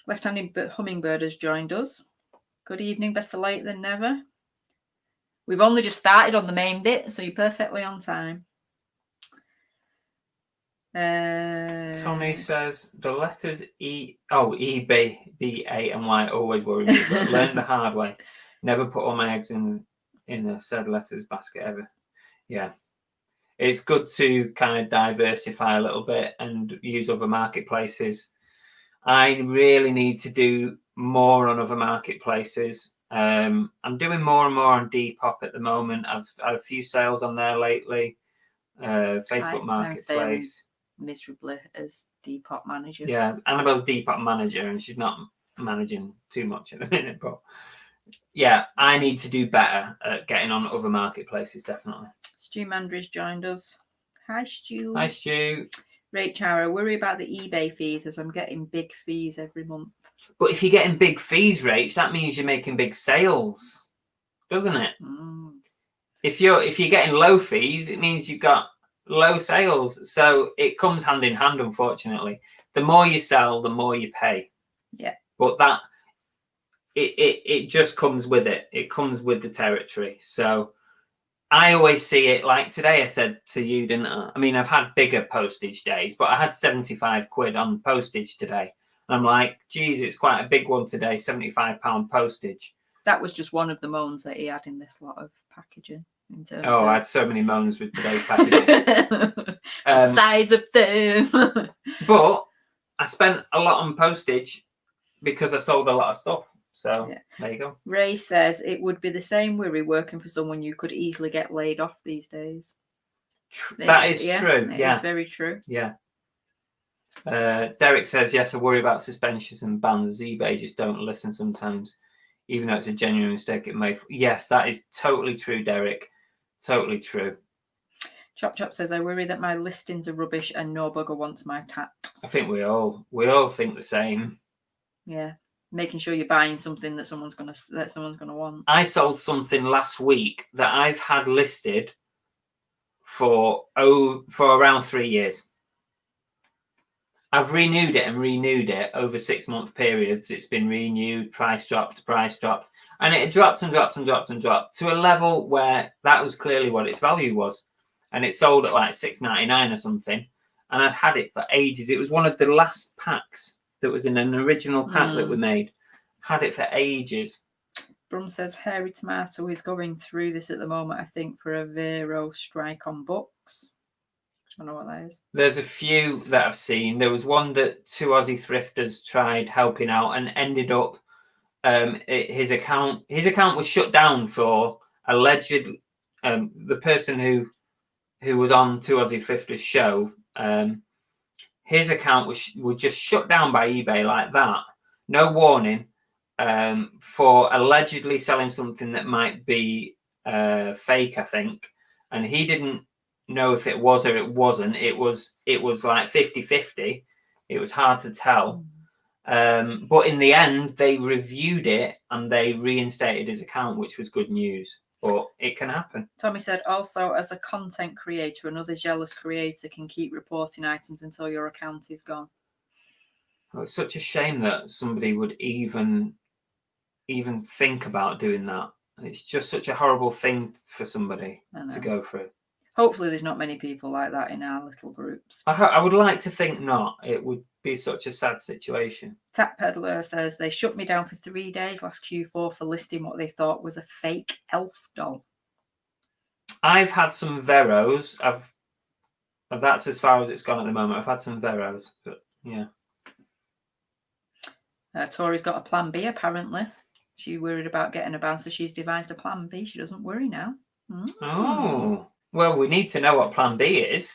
Left-handed hummingbird has joined us. Good evening, better late than never. We've only just started on the main bit, so you're perfectly on time. Tommy says the letters E, B, A, and Y always worry me, but learn the hard way. Never put all my eggs in the said letters basket ever. Yeah. it's good to kind of diversify a little bit and use other marketplaces. I really need to do more on other marketplaces. I'm doing more and more on Depop at the moment. I've had a few sales on there lately. Facebook Marketplace. Miserably as Depop manager. Yeah, Annabelle's Depop manager, and she's not managing too much at the minute. But yeah, I need to do better at getting on other marketplaces, definitely. Stu Mandry's joined us. Hi, Stu. Hi, Stu. Rachel, I worry about the eBay fees as I'm getting big fees every month. But if you're getting big fees, Rach, that means you're making big sales, doesn't it? If you're getting low fees, it means you've got low sales. So it comes hand in hand, unfortunately. The more you sell, the more you pay. Yeah. But that it just comes with it. It comes with the territory. So I always see it like today. I said to you, didn't I? I mean, I've had bigger postage days, but I had 75 quid on postage today. And I'm like, geez, it's quite a big one today, £75 postage. That was just one of the moans that he had in this lot of packaging. I had so many moans with today's packaging. Size of them. But I spent a lot on postage because I sold a lot of stuff. So yeah. There you go. Ray says it would be the same worry working for someone you could easily get laid off these days. That is true. Yeah, it's very true. Yeah. Derek says, yes, I worry about suspensions and bans. eBay just don't listen sometimes. Even though it's a genuine mistake, it may. Yes, that is totally true, Derek. Totally true. Chop Chop says, I worry that my listings are rubbish and no bugger wants my tat. I think we all think the same. Yeah. Making sure you're buying something that someone's gonna want. I sold something last week that I've had listed for around 3 years. I've renewed it over 6 month periods. It's been renewed, price dropped, and it dropped to a level where that was clearly what its value was, and it sold at like $6.99 or something. And I'd had it for ages. It was one of the last packs that was in an original pack that we made. Had it for ages. Brum says Hairy Tomato is going through this at the moment, I think, for a Vero strike on books. I don't know what that is. There's a few that I've seen. There was one that 2 Aussie thrifters tried helping out and ended up his account was shut down for alleged the person who was on 2 Aussie thrifters show. His account was just shut down by eBay like that, no warning, for allegedly selling something that might be fake, I think. And he didn't know if it was or it wasn't. It was like 50-50. It was hard to tell. But in the end, they reviewed it and they reinstated his account, which was good news. But it can happen. Tommy said, also, as a content creator, another jealous creator can keep reporting items until your account is gone. Well, it's such a shame that somebody would even think about doing that. It's just such a horrible thing for somebody to go through. Hopefully there's not many people like that in our little groups. I would like to think not. It would be such a sad situation. Tap Peddler says, they shut me down for 3 days last Q4 for listing what they thought was a fake elf doll. I've had some Veros. That's as far as it's gone at the moment. I've had some Veros, but yeah. Tori's got a plan B, apparently. She worried about getting a ban, so she's devised a plan B. She doesn't worry now. Oh. Well, we need to know what plan B is.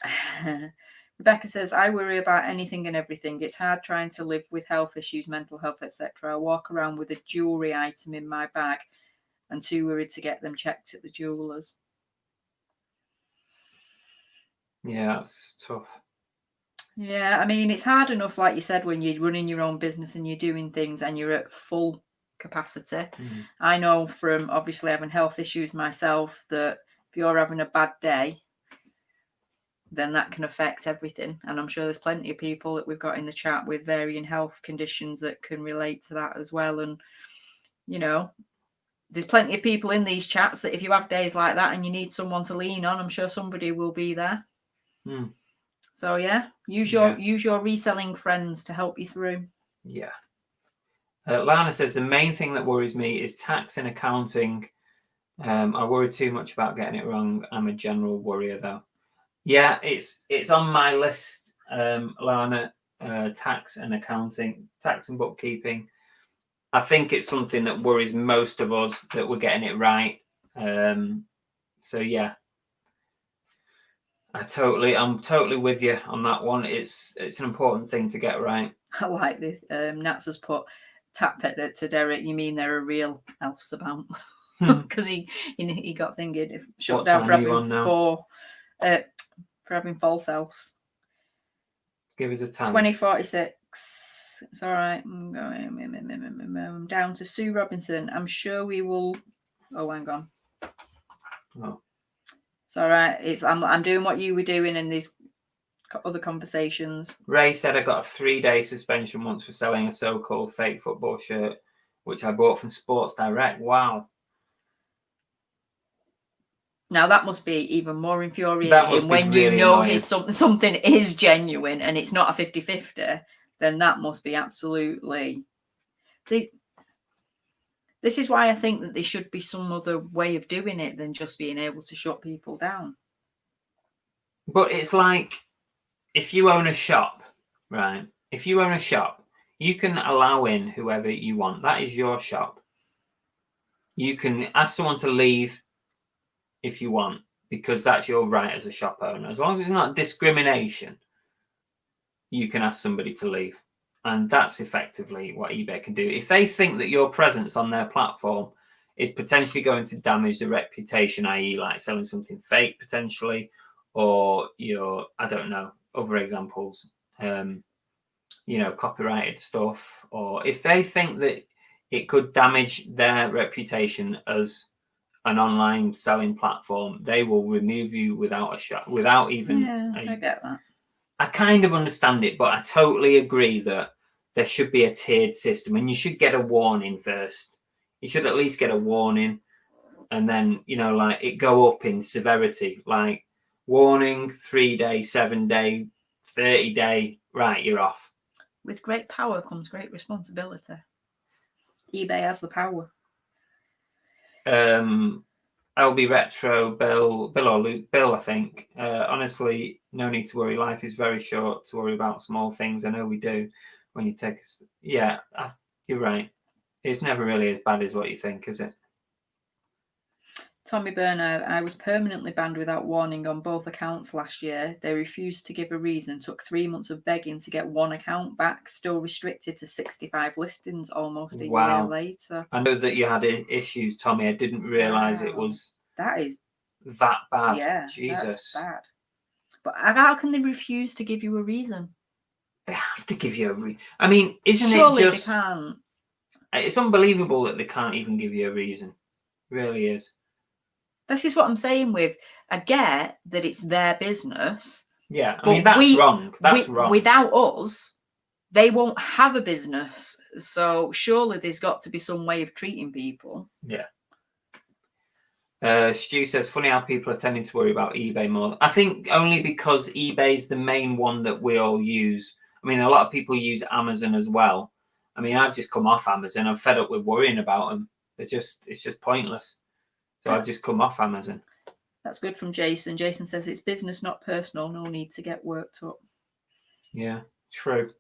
Rebecca says, I worry about anything and everything. It's hard trying to live with health issues, mental health, etc. I walk around with a jewellery item in my bag and too worried to get them checked at the jewellers. Yeah, that's tough. Yeah, I mean, it's hard enough, like you said, when you're running your own business and you're doing things and you're at full capacity. I know from obviously having health issues myself that if you're having a bad day, then that can affect everything. And I'm sure there's plenty of people that we've got in the chat with varying health conditions that can relate to that as well. And, you know, there's plenty of people in these chats that if you have days like that and you need someone to lean on, I'm sure somebody will be there. So, yeah, use your reselling friends to help you through. Yeah. Lana says, the main thing that worries me is tax and accounting. I worry too much about getting it wrong. I'm a general worrier, though. Yeah, it's on my list, Lana. Tax and accounting, tax and bookkeeping. I think it's something that worries most of us that we're getting it right. So yeah, I'm totally with you on that one. It's an important thing to get right. I like this. Nats has put tap it to Derek. You mean they're a real elf's about? Because he got thinking shut What down time are you on now? for having false elves. Give us a time. 2046. It's all right. I'm going down to Sue Robinson. I'm sure we will. Oh, hang on. Oh. It's all right. I'm doing what you were doing in these other conversations. Ray said I got a 3-day suspension once for selling a so-called fake football shirt, which I bought from Sports Direct. Wow. Now that must be even more infuriating when really you know annoying. something is genuine and it's not a 50-50. Then that must be absolutely. See, this is why I think that there should be some other way of doing it than just being able to shut people down. But it's like, if you own a shop, right? If you own a shop, you can allow in whoever you want. That is your shop. You can ask someone to leave if you want, because that's your right as a shop owner. As long as it's not discrimination, you can ask somebody to leave. And that's effectively what eBay can do. If they think that your presence on their platform is potentially going to damage the reputation, i.e. like selling something fake potentially, or I don't know, other examples, copyrighted stuff, or if they think that it could damage their reputation as an online selling platform, they will remove you without a shot, without even. Yeah, I get that. I kind of understand it, but I totally agree that there should be a tiered system, and you should get a warning first. You should at least get a warning, and then like it go up in severity, like warning, 3-day, 7-day, 30-day. Right, you're off. With great power comes great responsibility. eBay has the power. LB Retro, Bill, I think. Honestly, no need to worry. Life is very short to worry about small things. I know we do when you take us. Yeah, you're right. It's never really as bad as what you think, is it? Tommy Bernard, I was permanently banned without warning on both accounts last year. They refused to give a reason. Took 3 months of begging to get one account back. Still restricted to 65 listings almost a year later. I know that you had issues, Tommy. I didn't realise it was that bad. Yeah, Jesus. That's bad. But how can they refuse to give you a reason? They have to give you a reason. I mean, Surely it just... they can't. It's unbelievable that they can't even give you a reason. It really is. This is what I'm saying with, I get that it's their business. Yeah, I mean, that's wrong. That's wrong. Without us, they won't have a business. So surely there's got to be some way of treating people. Yeah. Stu says, funny how people are tending to worry about eBay more. I think only because eBay is the main one that we all use. I mean, a lot of people use Amazon as well. I mean, I've just come off Amazon. I'm fed up with worrying about them. It's just pointless. So I've just come off Amazon. That's good from Jason. Jason says it's business, not personal. No need to get worked up. Yeah, true.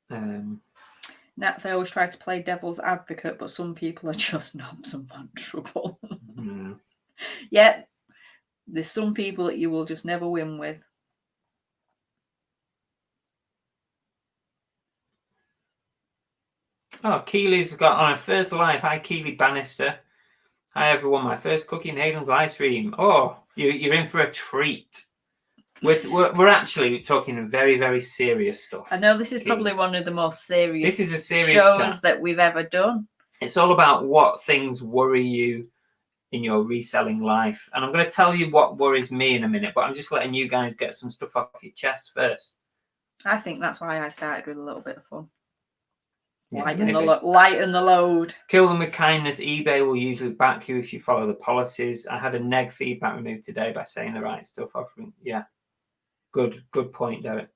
Nats, I always try to play devil's advocate, but some people are just knobs and want trouble. Yeah, there's some people that you will just never win with. Oh, Keely's got on her first live. Hi, Keely Bannister. Hi, everyone. My first Cooking Hayden's live stream. Oh, you're in for a treat. We're actually talking very, very serious stuff. I know this is probably one of the most serious this is a serious shows chat that we've ever done. It's all about what things worry you in your reselling life. And I'm going to tell you what worries me in a minute, but I'm just letting you guys get some stuff off your chest first. I think that's why I started with a little bit of fun. Yeah, lighten the load. Kill them with kindness. eBay will usually back you if you follow the policies. I had a neg feedback removed today by saying the right stuff. Offering, yeah, good point, Derek.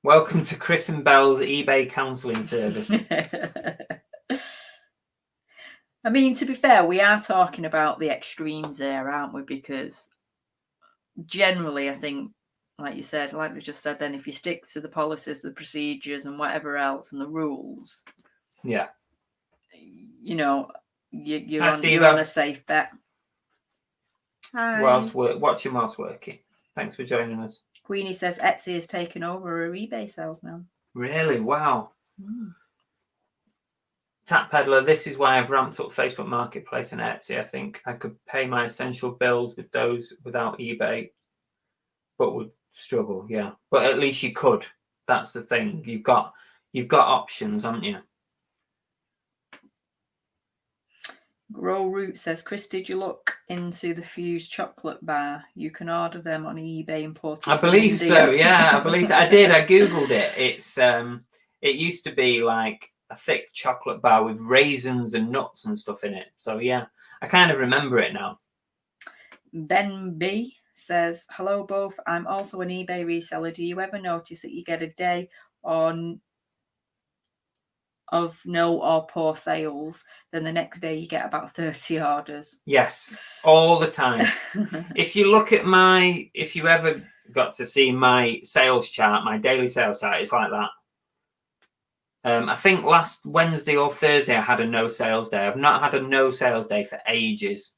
Welcome to Chris and Bell's eBay counselling service. I mean, to be fair, we are talking about the extremes there, aren't we? Because generally, I think, like you said, like we just said then, if you stick to the policies, the procedures and whatever else and the rules, Yeah. you know, you're Hi, on Steve-o. a safe bet. Hi. Watching whilst working. Thanks for joining us. Queenie says Etsy has taken over her eBay sales now. Really? Wow. Tap Peddler, this is why I've ramped up Facebook Marketplace and Etsy. I think I could pay my essential bills with those without eBay, but would struggle. Yeah, but at least you could. That's the thing. You've got options, haven't you? Grow Root says, Chris, did you look into the Fuse chocolate bar? You can order them on eBay imported. I believe so. Yeah, I believe so. I did. I googled it. It's it used to be like a thick chocolate bar with raisins and nuts and stuff in it. So yeah, I kind of remember it now. Ben B says, hello both. I'm also an eBay reseller. Do you ever notice that you get a day on of no or poor sales, then the next day you get about 30 orders? Yes, all the time. If you look at if you ever got to see my sales chart, my daily sales chart, it's like that. I think last Wednesday or Thursday I had a no sales day. I've not had a no sales day for ages.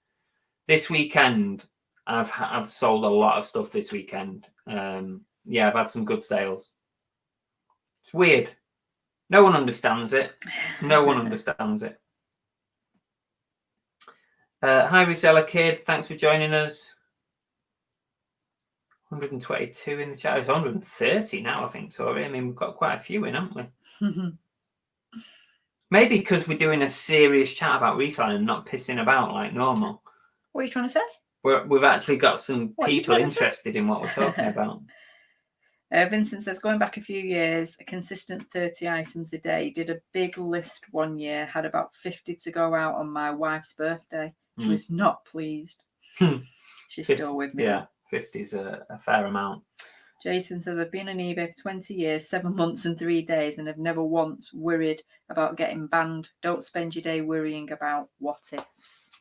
This weekend I've sold a lot of stuff this weekend. Yeah, I've had some good sales. It's weird. No one understands it. No one understands it. Hi, Reseller Kid. Thanks for joining us. 122 in the chat. It's 130 now, I think, Tori. I mean, we've got quite a few in, haven't we? Maybe because we're doing a serious chat about reselling and not pissing about like normal. What are you trying to say? We've actually got some people interested in what we're talking about. Vincent says, going back a few years, a consistent 30 items a day. Did a big list one year, had about 50 to go out on my wife's birthday. She was not pleased. She's still with me. Yeah, 50 is a fair amount. Jason says, I've been on eBay for 20 years, 7 months and 3 days, and have never once worried about getting banned. Don't spend your day worrying about what ifs.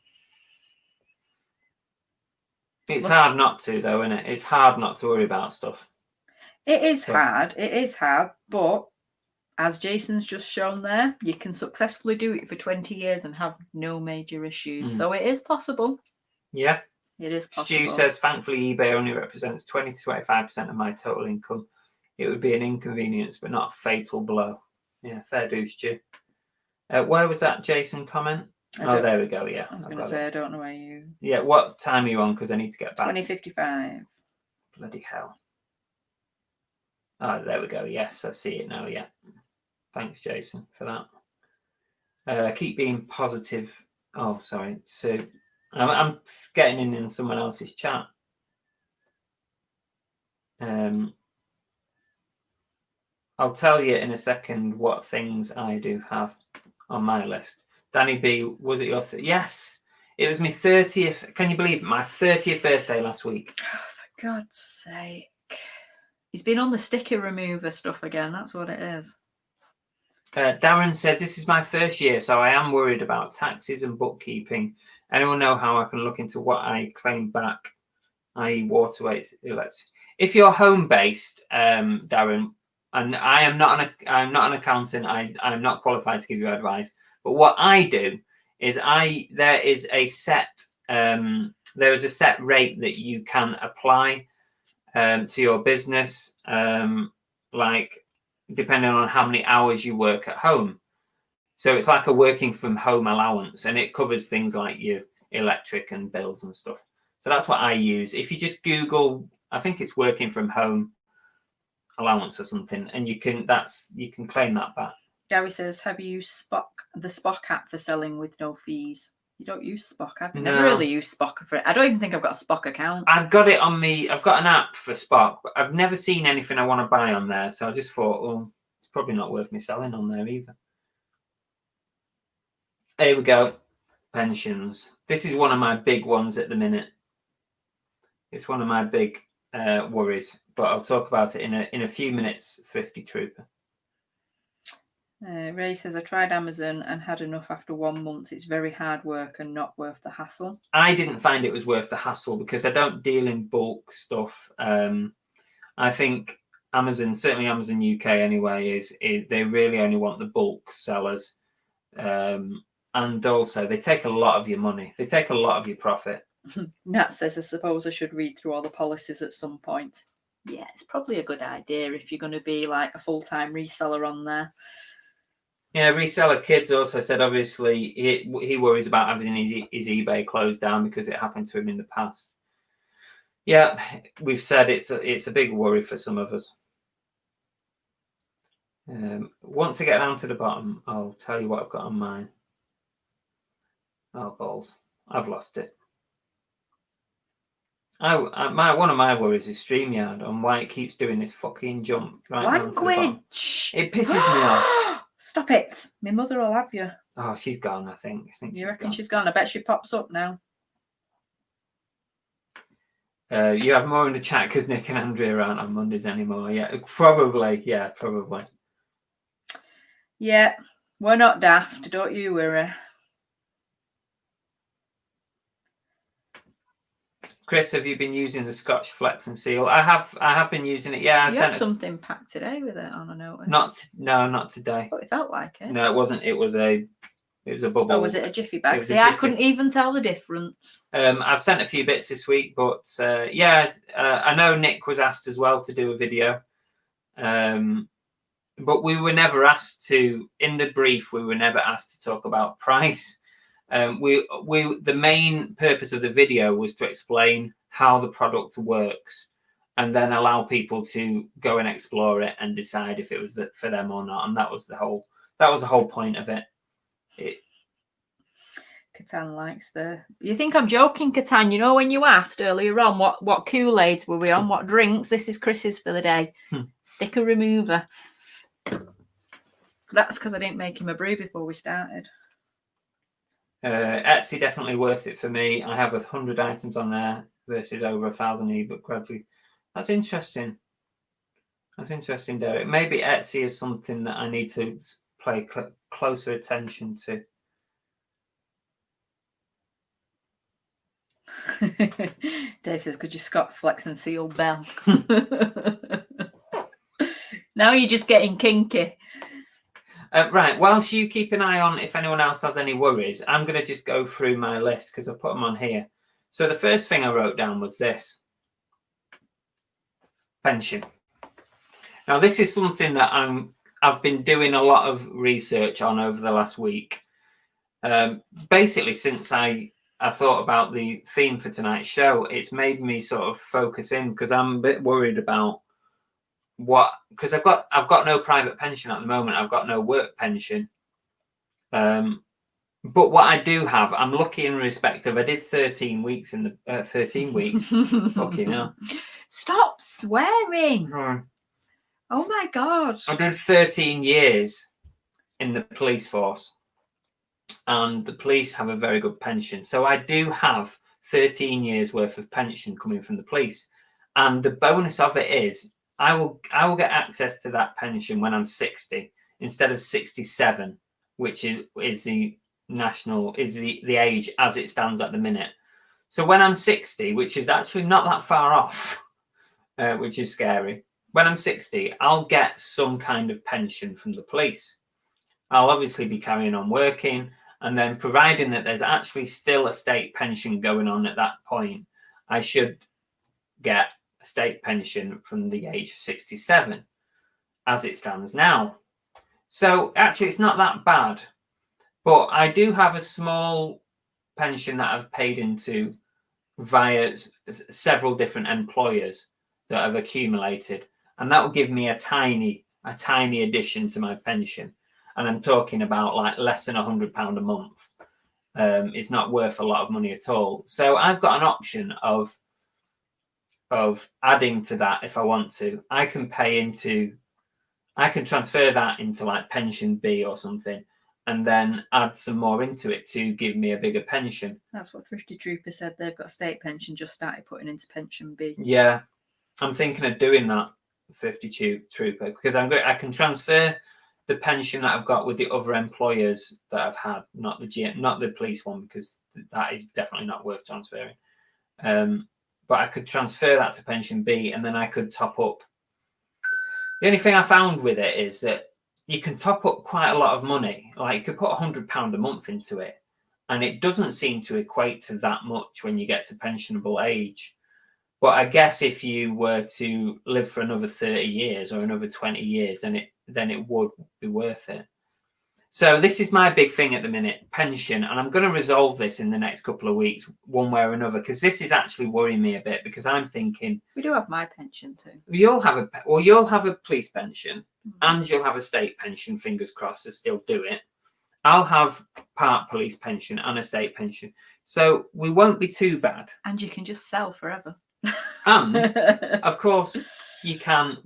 It's hard not to, though, isn't it? It's hard not to worry about stuff. It is hard. It is hard. But as Jason's just shown there, you can successfully do it for 20 years and have no major issues. So it is possible. Yeah. It is possible. Stu says, thankfully, eBay only represents 20 to 25% of my total income. It would be an inconvenience, but not a fatal blow. Yeah, fair dues, Stu. Where was that Jason comment? Oh, there we go. Yeah. I was going to say, I don't know where you... Yeah, what time are you on? Because I need to get back. 20:55. Bloody hell. Oh, there we go. Yes, I see it now. Yeah. Thanks, Jason, for that. Keep being positive. Oh, sorry. So I'm getting in someone else's chat. I'll tell you in a second what things I do have on my list. Danny B, was it your... Yes, it was my 30th. Can you believe it? My 30th birthday last week. Oh, for God's sake. He's been on the sticker remover stuff again. That's what it is. Darren says, this is my first year, so I am worried about taxes and bookkeeping. Anyone know how I can look into what I claim back, i.e. water weights? If you're home-based, Darren, and I'm not an accountant, I'm not qualified to give you advice, but what I do is there is a set rate that you can apply to your business, like depending on how many hours you work at home. So it's like a working from home allowance, and it covers things like your electric and bills and stuff. So that's what I use. If you just Google, I think it's working from home allowance or something, and you can claim that back. Gary says, have you used the Spock app for selling with no fees? You don't use Spock. I've never really used Spock for it. I don't even think I've got a Spock account. I've got it on me. I've got an app for Spock, but I've never seen anything I want to buy on there. So I just thought, oh, it's probably not worth me selling on there either. There we go. Pensions. This is one of my big ones at the minute. It's one of my big worries, but I'll talk about it in a few minutes. Thrifty Trooper. Ray says, I tried Amazon and had enough after 1 month. It's very hard work and not worth the hassle. I didn't find it was worth the hassle because I don't deal in bulk stuff. I think Amazon, certainly Amazon UK anyway, is they really only want the bulk sellers. And also they take a lot of your money. They take a lot of your profit. Nat says, I suppose I should read through all the policies at some point. Yeah, it's probably a good idea if you're going to be like a full-time reseller on there. Yeah, Reseller Kids also said obviously he worries about having his eBay closed down because it happened to him in the past. Yeah, we've said it's a big worry for some of us. Once I get down to the bottom, I'll tell you what I've got on mine. Oh, balls. I've lost it. One of my worries is StreamYard on why it keeps doing this fucking jump right down to the bottom. Language! It pisses me off. Stop it. My mother will have you. Oh, she's gone, I think. You reckon she's gone? I bet she pops up now. You have more in the chat because Nick and Andrea aren't on Mondays anymore. Yeah, probably. Yeah, probably. Yeah, we're not daft. Don't you worry. Chris, have you been using the Scotch Flex and Seal? I have been using it. Yeah, You had something packed today with it on a notice. Not today. But it felt like it. No, it wasn't. It was a bubble. Or was it a jiffy bag? See, I couldn't even tell the difference. I've sent a few bits this week, but I know Nick was asked as well to do a video. But we were never asked to, in the brief, we were never asked to talk about price. The main purpose of the video was to explain how the product works and then allow people to go and explore it and decide if it was for them or not. And that was the whole point of it. Catan likes you think I'm joking, Catan? You know when you asked earlier on what Kool-Aids were we on, what drinks? This is Chris's for the day. Sticker remover. That's because I didn't make him a brew before we started. Etsy definitely worth it for me. I have 100 items on there versus over 1,000 ebook gradually. That's interesting. That's interesting, Derek. Maybe Etsy is something that I need to pay closer attention to. Dave says, could you Scott Flex and Seal Bell? Now you're just getting kinky. Right, whilst you keep an eye on if anyone else has any worries, I'm going to just go through my list because I put them on here. So the first thing I wrote down was this. Pension. Now, this is something that I've been doing a lot of research on over the last week. Basically, since I thought about the theme for tonight's show, it's made me sort of focus in because I'm a bit worried about because I've got no private pension at the moment. I've got no work pension. But what I do have, I'm lucky in respect of I did 13 weeks in the 13 weeks. Fucking hell. Stop swearing. Oh my God. I did 13 years in the police force. And the police have a very good pension. So I do have 13 years worth of pension coming from the police. And the bonus of it is I will get access to that pension when I'm 60 instead of 67, which is the age as it stands at the minute. So when I'm 60, which is actually not that far off, which is scary. When I'm 60, I'll get some kind of pension from the police. I'll obviously be carrying on working, and then providing that there's actually still a state pension going on at that point, I should get a state pension from the age of 67 as it stands now. So actually it's not that bad, but I do have a small pension that I've paid into via several different employers that have accumulated, and that will give me a tiny addition to my pension. And I'm talking about like less than £100 a month. It's not worth a lot of money at all. So I've got an option of adding to that if I want to. I can transfer that into like pension B or something, and then add some more into it to give me a bigger pension. That's what Thrifty Trooper said. They've got a state pension, just started putting into pension B. Yeah, I'm thinking of doing that, Thrifty Trooper, because I can transfer the pension that I've got with the other employers that I've had, not the police one, because that is definitely not worth transferring. But I could transfer that to pension B, and then I could top up. The only thing I found with it is that you can top up quite a lot of money. Like, you could put £100 a month into it, and it doesn't seem to equate to that much when you get to pensionable age. But I guess if you were to live for another 30 years or another 20 years, then it would be worth it. So this is my big thing at the minute, pension, and I'm going to resolve this in the next couple of weeks, one way or another, because this is actually worrying me a bit, because I'm thinking We do have my pension too. you'll have a police pension, and you'll have a state pension. Fingers crossed, to still do it. I'll have part police pension and a state pension, so we won't be too bad. And you can just sell forever. And of course, we can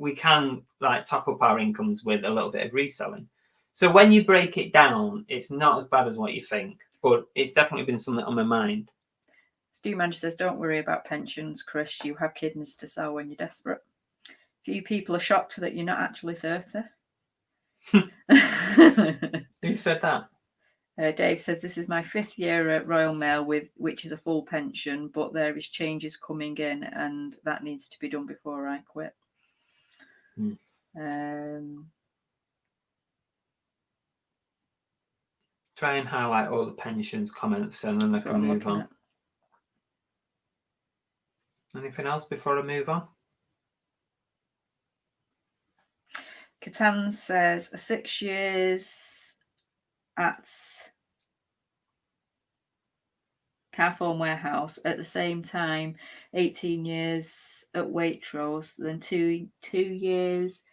like top up our incomes with a little bit of reselling. So when you break it down, it's not as bad as what you think, but it's definitely been something on my mind. Stu Manager says, don't worry about pensions, Chris. You have kidneys to sell when you're desperate. Few people are shocked that you're not actually 30. Who said that? Dave says, this is my 5th year at Royal Mail, which is a full pension, but there is changes coming in and that needs to be done before I quit. Try and highlight all the pensions comments and then I can move on. Anything else before I move on? Catan says 6 years at Carphone Warehouse, at the same time 18 years at Waitrose, then two years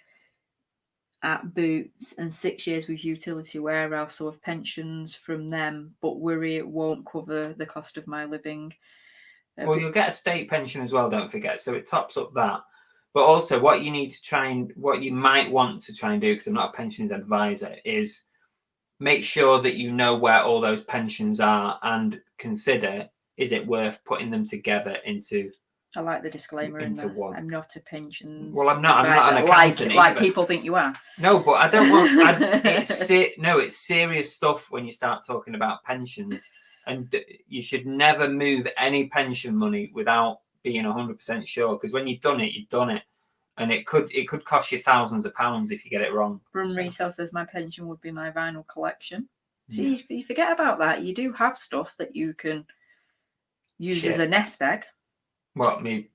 at Boots and 6 years with Utility Warehouse, so with pensions from them, but worry it won't cover the cost of my living. Well, you'll get a state pension as well, don't forget, so it tops up that. But also what you might want to try and do, because I'm not a pensions advisor, is make sure that you know where all those pensions are and consider, is it worth putting them together into... I like the disclaimer in there. One. I'm not a pensions. Well, I'm not an accountant. Like people think you are. No, but I don't want. It's serious stuff when you start talking about pensions, and you should never move any pension money without being 100% sure. Because when you've done it, you've done it, and it could cost you thousands of pounds if you get it wrong. Resell says my pension would be my vinyl collection. See, you forget about that. You do have stuff that you can use as a nest egg. What, me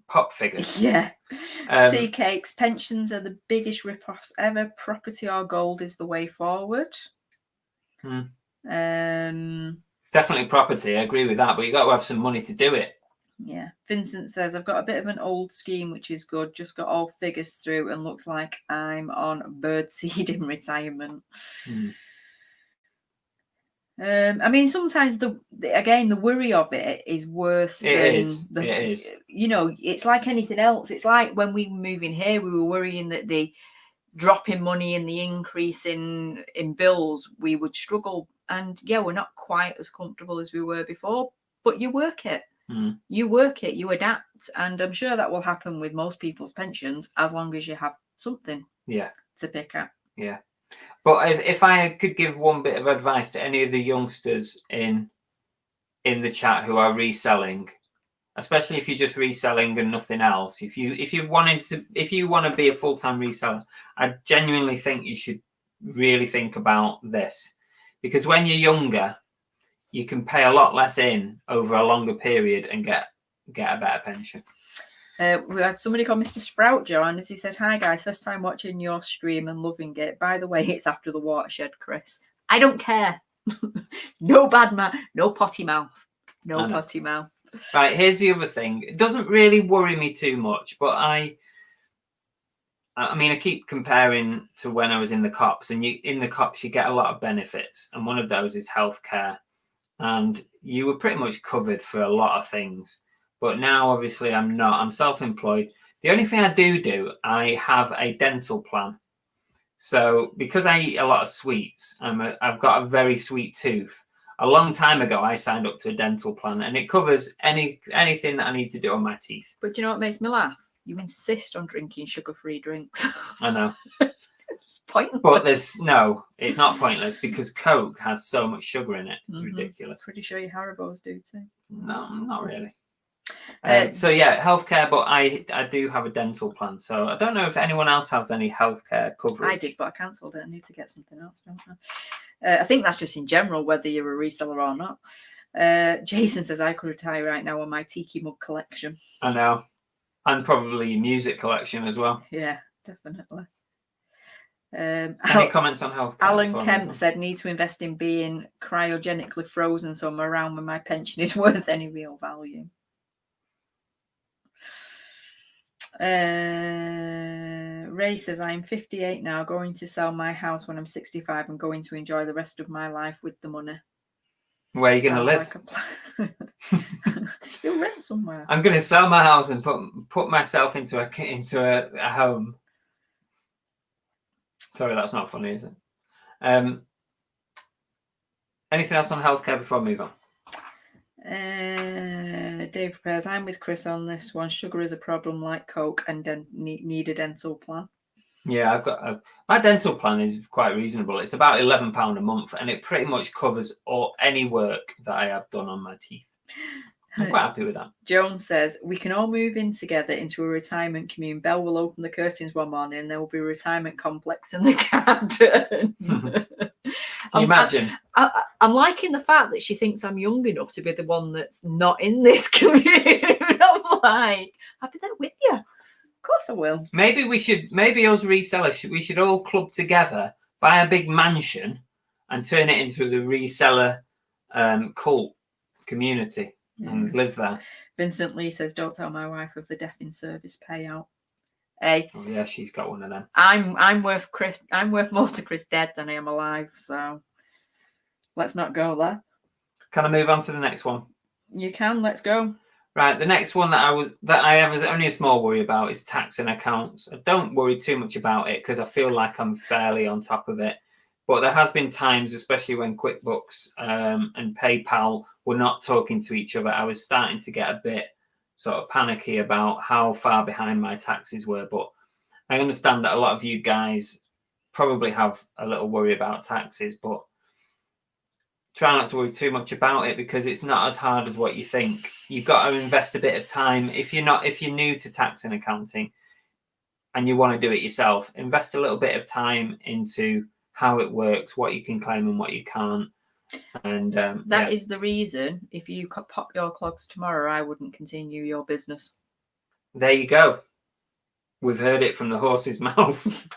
pop figures? Yeah. Tea cakes. Pensions are the biggest rip-offs ever. Property or gold is the way forward. Definitely property. I agree with that, but you got to have some money to do it. Yeah. Vincent says, I've got a bit of an old scheme, which is good. Just got all figures through and looks like I'm on birdseed in retirement. I mean, sometimes the worry of it is worse it is. You know, it's like anything else. It's like when we were moving here, we were worrying that the drop in money and the increase in bills, we would struggle. And yeah, we're not quite as comfortable as we were before, but you work it. You work it, you adapt. And I'm sure that will happen with most people's pensions as long as you have something to pick at. Yeah. But if I could give one bit of advice to any of the youngsters in the chat who are reselling, especially if you're just reselling and nothing else, if you want to be a full-time reseller, I genuinely think you should really think about this, because when you're younger, you can pay a lot less in over a longer period and get a better pension. We had somebody called Mr. Sprout join us. He said, hi guys, first time watching your stream and loving it. By the way, it's after the watershed, Chris. I don't care. No bad mouth, no potty mouth. No potty mouth. Right, here's the other thing. It doesn't really worry me too much, but I mean, I keep comparing to when I was in the cops, and in the cops, you get a lot of benefits. And one of those is healthcare. And you were pretty much covered for a lot of things. But now, obviously, I'm not. I'm self-employed. The only thing I do, I have a dental plan. So because I eat a lot of sweets, I've got a very sweet tooth. A long time ago, I signed up to a dental plan, and it covers anything that I need to do on my teeth. But do you know what makes me laugh? You insist on drinking sugar-free drinks. I know. pointless. But it's not pointless because Coke has so much sugar in it. It's ridiculous. Pretty sure your Haribo's do too. No, not really. So yeah, healthcare, but I do have a dental plan. So I don't know if anyone else has any healthcare coverage. I did, but I cancelled it. I need to get something else, don't I? I think that's just in general, whether you're a reseller or not. Jason says I could retire right now on my tiki mug collection. I know. And probably music collection as well. Yeah, definitely. Any comments on healthcare? Alan Kemp said, need to invest in being cryogenically frozen so I'm around when my pension is worth any real value. Ray says, I'm 58 now, going to sell my house when I'm 65 and going to enjoy the rest of my life with the money. Where are you going to live? Like you'll rent somewhere. I'm going to sell my house and put myself into a home. Sorry, that's not funny, is it? Anything else on healthcare before I move on? Dave prepares. I'm with Chris on this one. Sugar is a problem like Coke and need a dental plan. Yeah, I've got my dental plan is quite reasonable. It's about £11 a month, and it pretty much covers any work that I have done on my teeth. I'm quite happy with that. Joan says, we can all move in together into a retirement commune. Belle will open the curtains one morning and there will be a retirement complex in the garden. Can you imagine? I'm liking the fact that she thinks I'm young enough to be the one that's not in this commune. I'm like, I'll be there with you. Of course I will. Maybe us resellers, we should all club together, buy a big mansion and turn it into the reseller cult community. And live there. Vincent Lee says, don't tell my wife of the death in service payout. Hey. Oh yeah, she's got one of them. I'm worth more to Chris dead than I am alive, so let's not go there. Can I move on to the next one? You can, let's go. Right, the next one that I have is only a small worry about is tax and accounts. I don't worry too much about it because I feel like I'm fairly on top of it. But there has been times, especially when QuickBooks and PayPal were not talking to each other, I was starting to get a bit sort of panicky about how far behind my taxes were. But I understand that a lot of you guys probably have a little worry about taxes, but try not to worry too much about it because it's not as hard as what you think. You've got to invest a bit of time. If you're new to tax and accounting and you want to do it yourself, invest a little bit of time into how it works, what you can claim and what you can't. And that is the reason if you pop your clogs tomorrow, I wouldn't continue your business. There you go. We've heard it from the horse's mouth.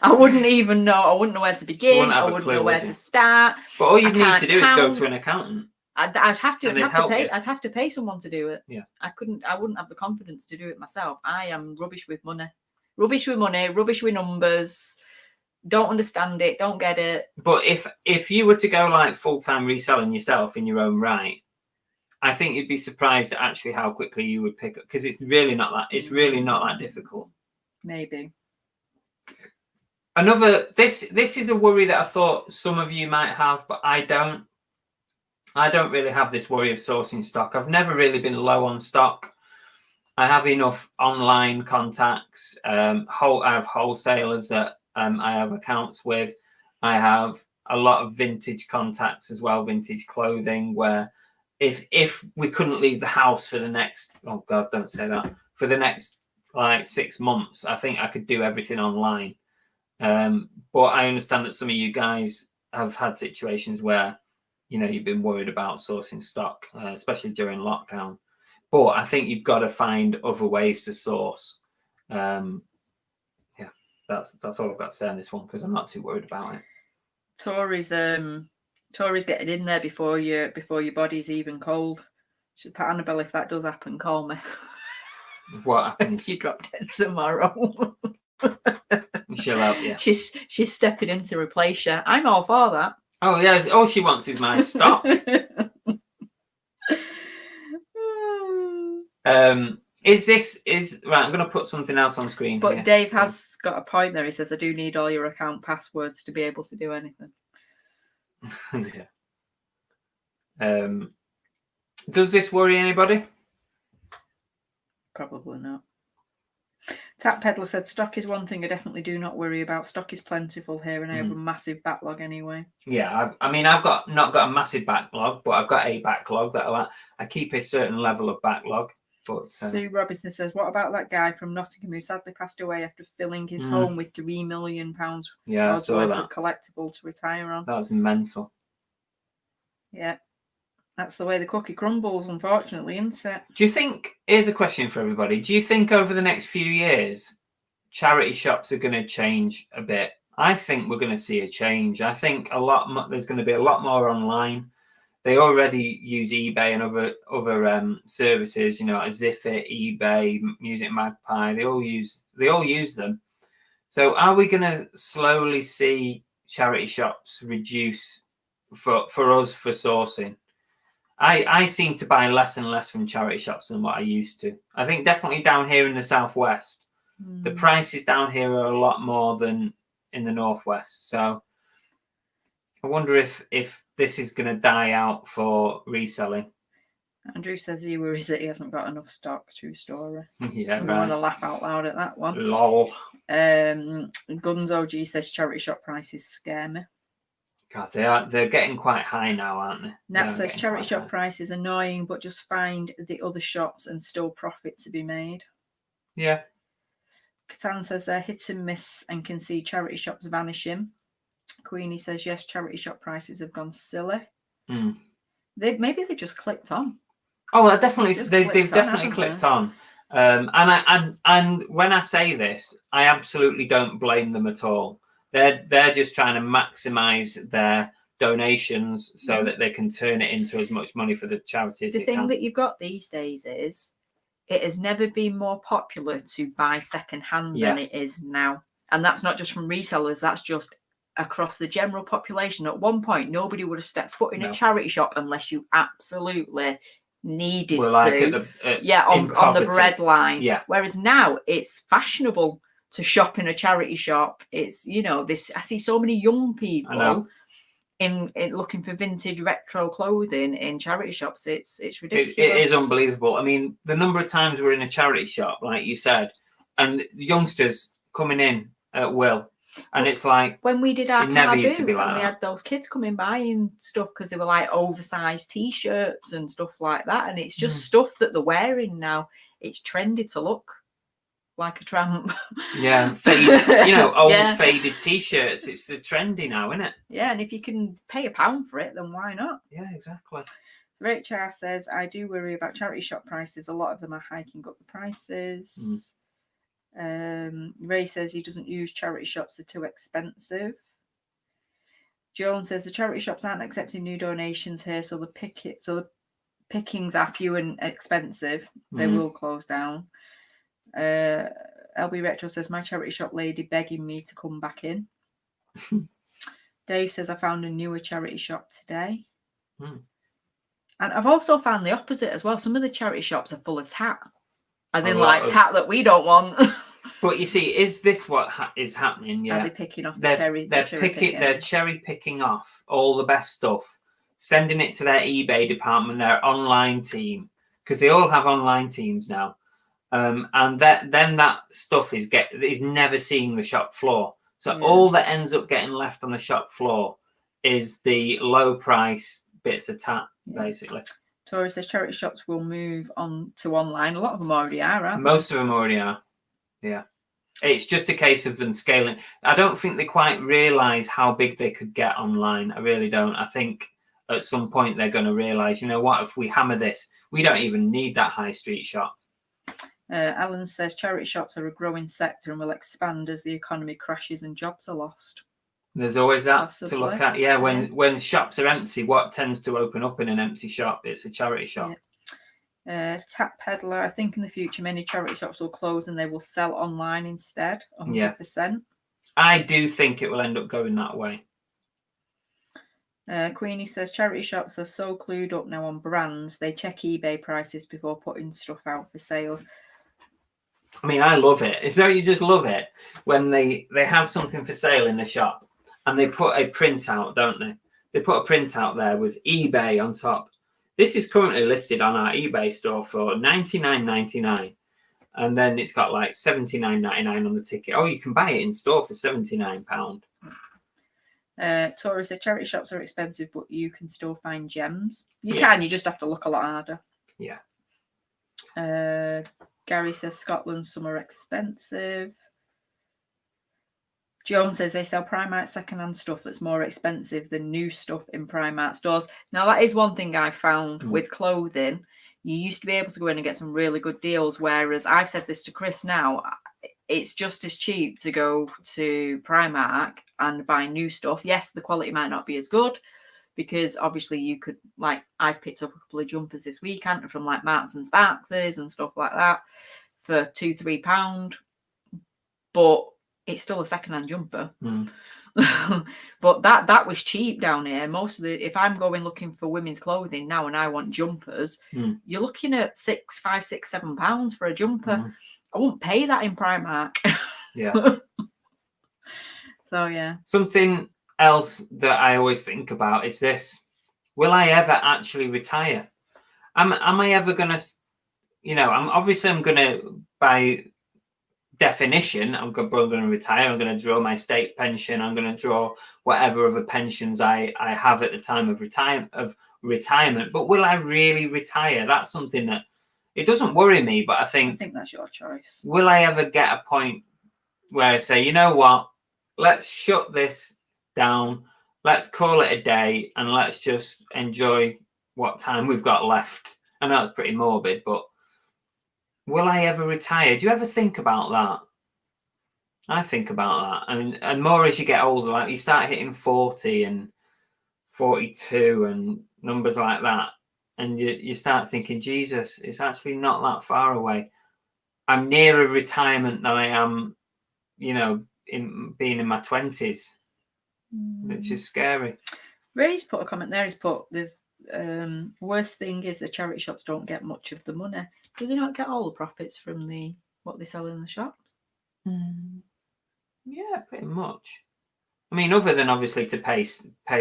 I wouldn't even know. I wouldn't know where to begin. I wouldn't know where to start. But all you need to do is go to an accountant. I'd have to pay someone to do it. Yeah. I wouldn't have the confidence to do it myself. I am rubbish with money. Rubbish with numbers. Don't understand it, don't get it. But if you were to go like full-time reselling yourself in your own right, I think you'd be surprised at actually how quickly you would pick up because it's really not that difficult. Maybe. This is a worry that I thought some of you might have, but I don't really have this worry of sourcing stock. I've never really been low on stock. I have enough online contacts. I have wholesalers that I have accounts with. I have a lot of vintage contacts as well, vintage clothing, where if we couldn't leave the house for the next, oh God, don't say that, for the next like 6 months, I think I could do everything online. But I understand that some of you guys have had situations where, you've been worried about sourcing stock, especially during lockdown. But I think you've got to find other ways to source. That's all I've got to say on this one because I'm not too worried about it. Tori's getting in there before your body's even cold. Should put Annabelle, if that does happen, call me. What happens? If you drop dead tomorrow. She'll help you. She's stepping in to replace you. I'm all for that. Oh yeah, all she wants is my stock. Right, I'm going to put something else on screen. But here. Dave has got a point there. He says, I do need all your account passwords to be able to do anything. Yeah. Does this worry anybody? Probably not. Tap Peddler said, stock is one thing I definitely do not worry about. Stock is plentiful here and I have a massive backlog anyway. Yeah, I mean, I've not got a massive backlog, but I've got a backlog that I keep a certain level of backlog. But Sue Robinson says, what about that guy from Nottingham who sadly passed away after filling his home with £3 million yeah, worth of collectible to retire on? That's mental. Yeah. That's the way the cookie crumbles, unfortunately, isn't it? Do you think, here's a question for everybody, do you think over the next few years, charity shops are going to change a bit? I think we're going to see a change. I think there's going to be a lot more online. They already use eBay and other services, you know, like Zipit, eBay, Music Magpie. They all use them. So are we going to slowly see charity shops reduce for us for sourcing? I seem to buy less and less from charity shops than what I used to. I think definitely down here in the southwest, the prices down here are a lot more than in the northwest. So I wonder if this is going to die out for reselling. Andrew says he worries that he hasn't got enough stock. True story. Yeah, I'm right. going to laugh out loud at that one. Lol. Guns OG says charity shop prices scare me. God, they're getting quite high now, aren't they? Nat says charity shop prices annoying, but just find the other shops and still profit to be made. Yeah. Catan says they're hit and miss and can see charity shops vanishing. Queenie says yes, charity shop prices have gone silly. Maybe they just clicked on. Oh, they've definitely clicked on. And when I say this, I absolutely don't blame them at all. They're just trying to maximize their donations so that they can turn it into as much money for the charities. The thing that you've got these days is it has never been more popular to buy secondhand than it is now. And that's not just from resellers, that's just across the general population. At one point, nobody would have stepped foot in a charity shop unless you absolutely needed to. On the breadline. Yeah. Whereas now it's fashionable to shop in a charity shop. It's, you know, I see so many young people in looking for vintage retro clothing in charity shops. It's ridiculous. It is unbelievable. I mean, the number of times we're in a charity shop, like you said, and youngsters coming in at will. And it's like, when we did our never used to be like and we had those kids coming by and stuff because they were like oversized t-shirts and stuff like that. And it's just stuff that they're wearing now. It's trendy to look like a tramp. Yeah, old faded t-shirts. It's trendy now, isn't it? Yeah, and if you can pay £1 for it, then why not? Yeah, exactly. So Rachel says, I do worry about charity shop prices. A lot of them are hiking up the prices. Ray says he doesn't use charity shops, they're too expensive. Joan says the charity shops aren't accepting new donations here, so the pickings are few and expensive. They will close down. LB Retro says my charity shop lady begging me to come back in. Dave says I found a newer charity shop today. And I've also found the opposite as well. Some of the charity shops are full of tat. As in, tat that we don't want. But you see, is this what is happening? Yeah, are they picking off the cherry? They're cherry picking off all the best stuff, sending it to their eBay department, their online team, because they all have online teams now. And then that stuff is never seeing the shop floor. So all that ends up getting left on the shop floor is the low price bits of tat, basically. Tori says charity shops will move on to online. A lot of them already are, aren't they? Most of them already are. Yeah. It's just a case of them scaling. I don't think they quite realise how big they could get online. I really don't. I think at some point they're going to realise, you know what, if we hammer this, we don't even need that high street shop. Alan says charity shops are a growing sector and will expand as the economy crashes and jobs are lost. There's always that to look at. Yeah, when shops are empty, what tends to open up in an empty shop? It's a charity shop. Tap Peddler, I think in the future many charity shops will close and they will sell online instead, 100%. I do think it will end up going that way. Queenie says charity shops are so clued up now on brands, they check eBay prices before putting stuff out for sales. I mean, I love it. Don't you just love it when they have something for sale in the shop and they put a print out, don't they? They put a print out there with eBay on top. This is currently listed on our eBay store for $99.99. and then it's got like £79.99 on the ticket. Oh, you can buy it in store for £79. Tori said charity shops are expensive, but you can still find gems. You Yeah. can, you just have to look a lot harder. Yeah. Gary says Scotland, some are expensive. Joan says they sell Primark secondhand stuff that's more expensive than new stuff in Primark stores. Now, that is one thing I found with clothing. You used to be able to go in and get some really good deals, whereas I've said this to Chris now, it's just as cheap to go to Primark and buy new stuff. Yes, the quality might not be as good, because obviously you could, like, I've picked up a couple of jumpers this weekend from like Marks and Sparkses and stuff like that for £2-3, but it's still a secondhand jumper. But that was cheap down here. Most of if I'm going looking for women's clothing now and I want jumpers, you're looking at £5, £6, £7 for a jumper. I won't pay that in Primark. Yeah. So yeah. Something else that I always think about is this: will I ever actually retire? Am I ever gonna, I'm gonna, by definition, I'm going to retire. I'm going to draw my state pension. I'm going to draw whatever other pensions I have at the time of retirement. But will I really retire? That's something that it doesn't worry me. But I think that's your choice. Will I ever get a point where I say, you know what? Let's shut this down. Let's call it a day, and let's just enjoy what time we've got left. I know it's pretty morbid, but will I ever retire? Do you ever think about that? I think about that. And more as you get older, like you start hitting 40 and 42 and numbers like that. And you start thinking, Jesus, it's actually not that far away. I'm nearer retirement than I am, in being in my 20s, which is scary. Ray's put a comment there. He's put, there's worst thing is the charity shops don't get much of the money. Do they not get all the profits from what they sell in the shops? Yeah, pretty much. I mean, other than obviously to pay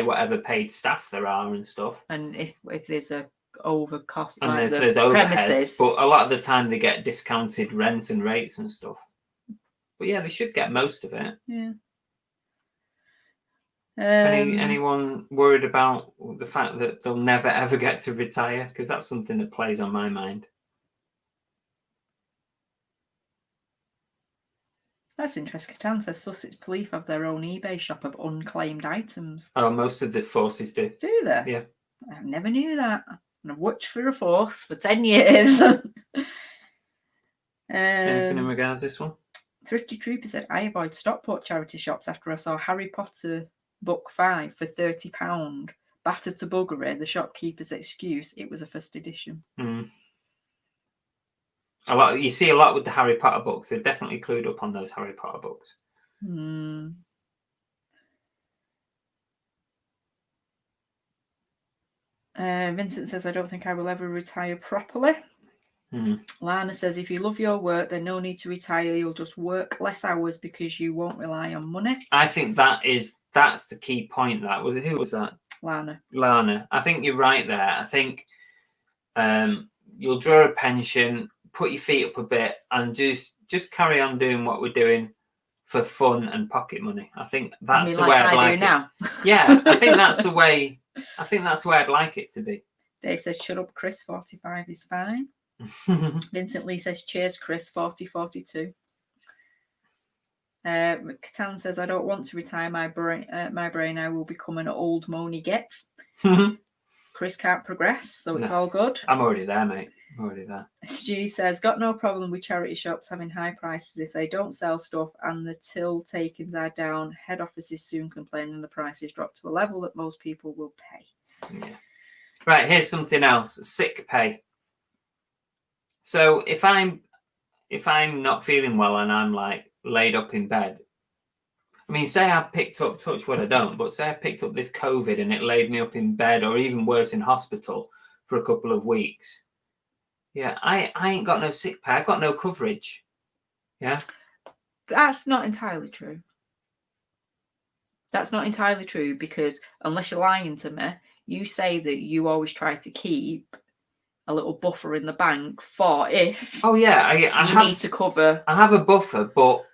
whatever paid staff there are and stuff. And if there's a overcost, and like there's overheads, but a lot of the time they get discounted rent and rates and stuff. But yeah, they should get most of it. Yeah. Anyone worried about the fact that they'll never ever get to retire? Because that's something that plays on my mind. That's interesting. Catan says Sussex Police have their own eBay shop of unclaimed items. Oh, most of the forces do. Do they? Yeah. I never knew that. And I've worked for a force for 10 years. Anything in regards to this one? Thrifty Trooper said, I avoid Stockport charity shops after I saw Harry Potter Book 5 for £30. Battered to buggery, the shopkeeper's excuse, it was a first edition. You see a lot with the Harry Potter books. They're definitely clued up on those Harry Potter books. Vincent says, I don't think I will ever retire properly. Lana says, if you love your work, then no need to retire. You'll just work less hours because you won't rely on money. I think that's the key point. Who was that? Lana. I think you're right there. I think you'll draw a pension, put your feet up a bit, and just carry on doing what we're doing for fun and pocket money. I think that's the way I'd like it. Now. Yeah, I think that's the way. I think that's the way I'd like it to be. Dave says, "Shut up, Chris. 45 is fine." Vincent Lee says, "Cheers, Chris. 40-42." Catan says, "I don't want to retire my brain. I will become an old moany get." Chris can't progress, so it's all good. I'm already there, mate. I'm already there. Stu says, got no problem with charity shops having high prices if they don't sell stuff and the till takings are down. Head offices soon complaining the prices drop to a level that most people will pay. Yeah. Right, here's something else. Sick pay. So if I'm not feeling well and I'm like laid up in bed, I mean, say I picked up, touch wood I don't, but say I picked up this COVID and it laid me up in bed or even worse in hospital for a couple of weeks. Yeah, I ain't got no sick pay. I've got no coverage. Yeah. That's not entirely true. That's not entirely true because unless you're lying to me, you say that you always try to keep a little buffer in the bank for if Oh yeah, I you have need to cover. I have a buffer, but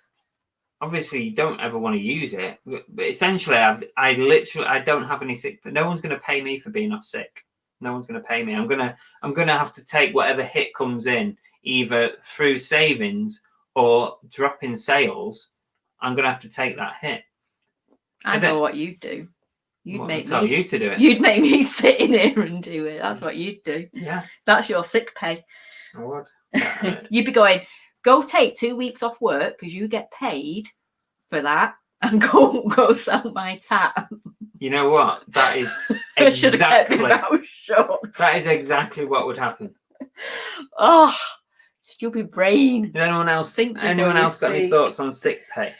obviously you don't ever want to use it. But essentially, I don't have any sick. No one's going to pay me for being off sick. No one's going to pay me. I'm gonna have to take whatever hit comes in, either through savings or drop in sales. I'm gonna have to take that hit. I know what you'd do. You'd make tell me you to do it. You'd make me sit in here and do it. That's what you'd do. Yeah, that's your sick pay. I would. You'd be going, go take 2 weeks off work because you get paid for that, and go sell my tat. You know what? That is exactly. That is exactly what would happen. Oh, stupid brain. Does anyone else got any thoughts on sick pay?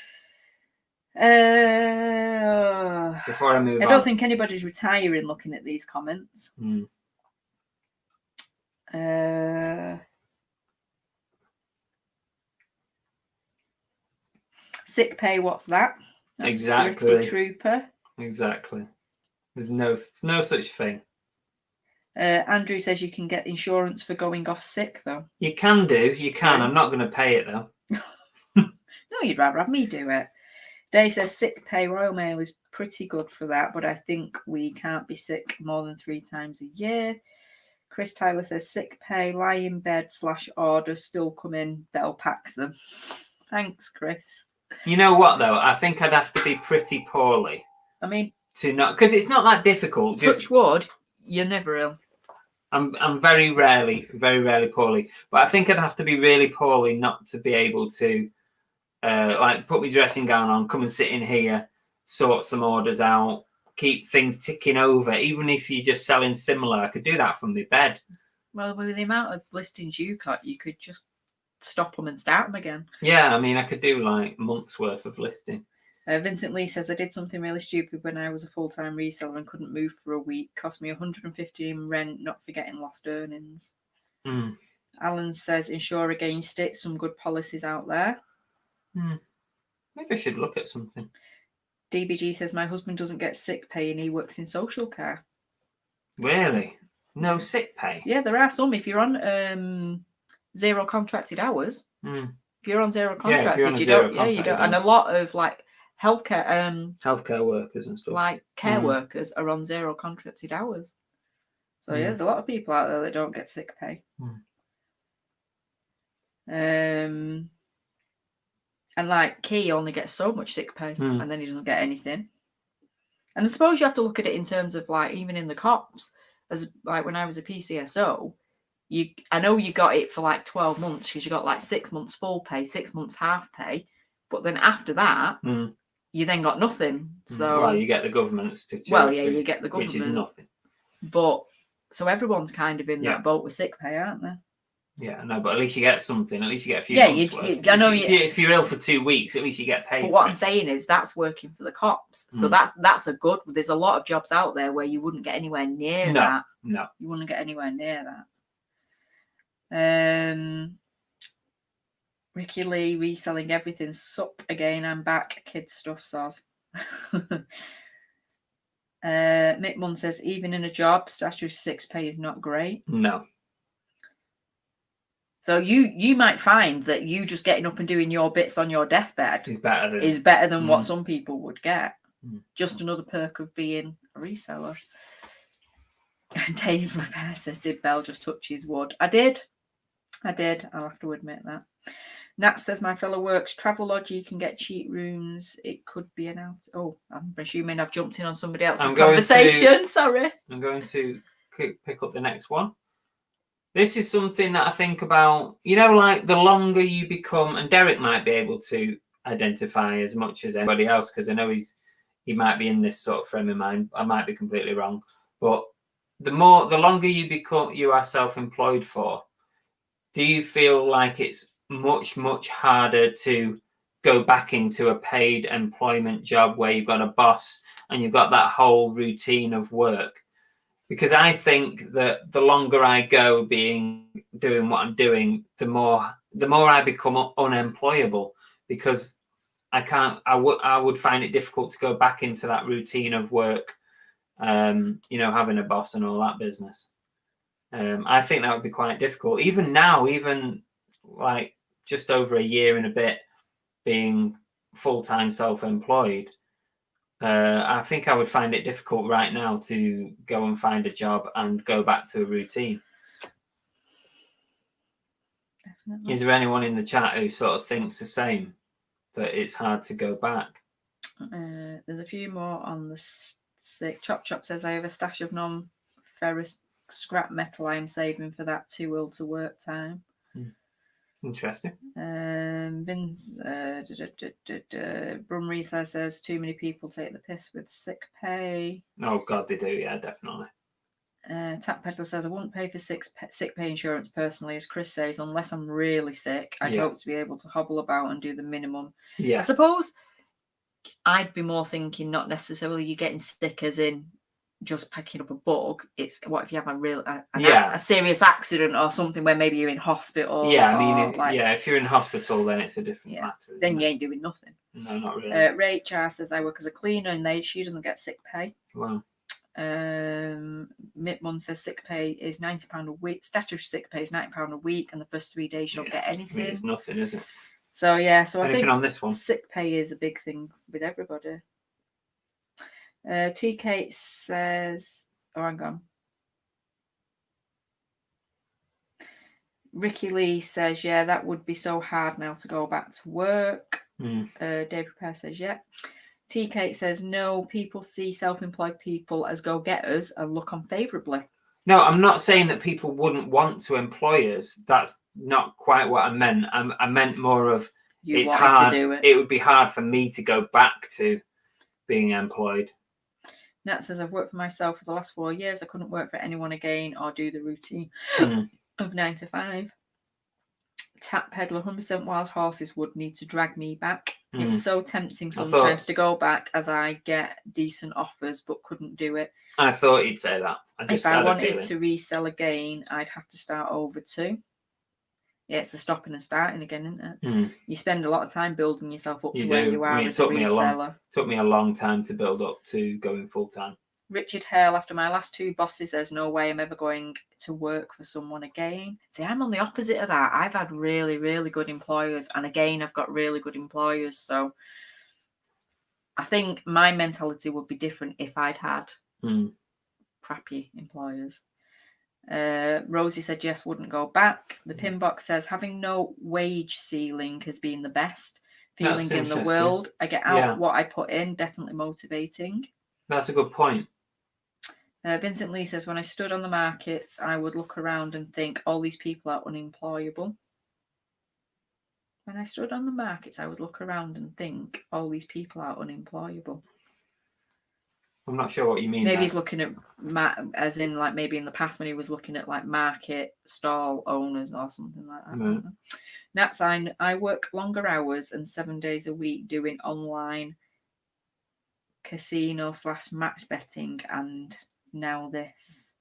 Before I move on, I don't think anybody's retiring looking at these comments. Sick pay, what's that? That's exactly. Trooper. Exactly. There's no such thing. Andrew says you can get insurance for going off sick, though. You can do. You can. I'm not going to pay it, though. No, you'd rather have me do it. Dave says sick pay. Royal Mail is pretty good for that, but I think we can't be sick more than 3 times a year. Chris Tyler says sick pay, lie in bed / order, still come in, Bell packs them. Thanks, Chris. You know what, though? I think I'd have to be pretty poorly. I mean, to not, because it's not that difficult. Touch wood, you're never ill. I'm very rarely poorly, but I think I'd have to be really poorly not to be able to like put my dressing gown on, come and sit in here, sort some orders out, keep things ticking over. Even if you're just selling similar, I could do that from my bed. Well, with the amount of listings you got, you could just stop them and start them again. Yeah, I mean, I could do like months worth of listing. Vincent Lee says, I did something really stupid when I was a full-time reseller and couldn't move for a week. Cost me $150 in rent, not forgetting lost earnings. Alan says, insure against it. Some good policies out there. Maybe I should look at something. DBG says, my husband doesn't get sick pay and he works in social care. Really? No sick pay? Yeah, there are some. If you're on 0 contracted hours, if you're on 0 contracted, you don't. Yeah, you don't. And a lot of like healthcare workers and stuff, like care workers, are on 0 contracted hours. So yeah, there's a lot of people out there that don't get sick pay. And like Key only gets so much sick pay, and then he doesn't get anything. And I suppose you have to look at it in terms of like even in the cops, as like when I was a PCSO, I know you got it for like 12 months because you got like 6 months full pay, 6 months half pay, but then after that, you then got nothing. So well, you get the government's to you get the government, which is nothing. But so everyone's kind of in that boat with sick pay, aren't they? Yeah, no, but at least you get something. At least you get a few months worth. I know. If you're ill for 2 weeks, at least you get paid. But what I'm saying is that's working for the cops. So that's a good. There's a lot of jobs out there where you wouldn't get anywhere near that. No, you wouldn't get anywhere near that. Ricky Lee reselling everything. Sup again. I'm back. Kids stuff, soz. Mick Munn says even in a job, statutory sick pay is not great. No. So you might find that you just getting up and doing your bits on your deathbed is better than what some people would get. Just another perk of being a reseller. Dave Repair says, did Bell just touch his wood? I did. I'll have to admit that. Nat says, my fellow works Travelodgy can get cheat rooms. It could be an out. Oh, I'm assuming I've jumped in on somebody else's conversation. Sorry. I'm going to pick up the next one. This is something that I think about, like the longer you become, and Derek might be able to identify as much as anybody else, because I know he might be in this sort of frame of mind. I might be completely wrong. But the longer you are self-employed for, do you feel like it's much, much harder to go back into a paid employment job where you've got a boss and you've got that whole routine of work? Because I think that the longer I go doing what I'm doing, the more I become unemployable, because I would find it difficult to go back into that routine of work, having a boss and all that business. I think that would be quite difficult. Even now, even like just over a year and a bit being full-time self-employed, I think I would find it difficult right now to go and find a job and go back to a routine. Definitely. Is there anyone in the chat who sort of thinks the same, that it's hard to go back? There's a few more on the sick. Chop says, I have a stash of non-ferrous scrap metal I am saving for that too ill to work time. Interesting. Vince Brum Reseller says too many people take the piss with sick pay. Oh God, they do. Yeah, definitely. Tap Peddler says I wouldn't pay for sick pay insurance personally, as Chris says, unless I'm really sick. I'd hope to be able to hobble about and do the minimum. Yeah. I suppose I'd be more thinking not necessarily you getting sick as in just picking up a bug. It's what if you have a serious accident or something where maybe you're in hospital. Yeah, I mean, if you're in hospital, then it's a different matter. Then you ain't doing nothing. No, not really. Ray Char says I work as a cleaner and she doesn't get sick pay. Wow. Mitmon says sick pay is £90 a week. Statutory sick pay is £90 a week, and the first 3 days you don't get anything. I mean, it's nothing, is it? So anything I think on this one, sick pay is a big thing with everybody. TK says, hang on. Ricky Lee says, yeah, that would be so hard now to go back to work. Dave Repair says, yeah. TK says, no, people see self-employed people as go-getters and look unfavourably. No, I'm not saying that people wouldn't want to employ us. That's not quite what I meant. I meant more of it's hard. To do it. It would be hard for me to go back to being employed. Nat says, I've worked for myself for the last 4 years. I couldn't work for anyone again or do the routine of 9 to 5. Tap Peddler, 100% wild horses would need to drag me back. It's so tempting sometimes to go back as I get decent offers, but couldn't do it. I thought you'd say that. If I wanted to resell again, I'd have to start over too. Yeah, it's the stopping and starting again, isn't it? You spend a lot of time building yourself up to where you are as a reseller. It took me a long time to build up to going full time. Richard Hale, after my last 2 bosses, there's no way I'm ever going to work for someone again. See, I'm on the opposite of that. I've had really, really good employers. And again, I've got really good employers. So I think my mentality would be different if I'd had crappy employers. Rosie said, yes, wouldn't go back. The Pinbox says, having no wage ceiling has been the best feeling in the world. I get out what I put in, definitely motivating. That's a good point. Vincent Lee says, when I stood on the markets, I would look around and think, all these people are unemployable. When I stood on the markets, I would look around and think, all these people are unemployable. I'm not sure what you mean. Maybe he's looking at, as in, like, maybe in the past when he was looking at, like, market stall owners or something like that. Nat sign, I work longer hours and 7 days a week doing online casino / match betting, and now this.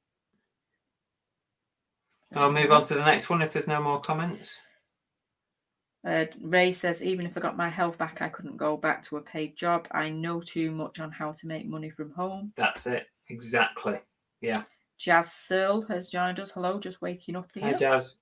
I'll move on to the next one if there's no more comments. Ray says, even if I got my health back, I couldn't go back to a paid job. I know too much on how to make money from home. That's it. Exactly. Yeah. Jazz Searle has joined us. Hello, just waking up here. Hi, Jazz.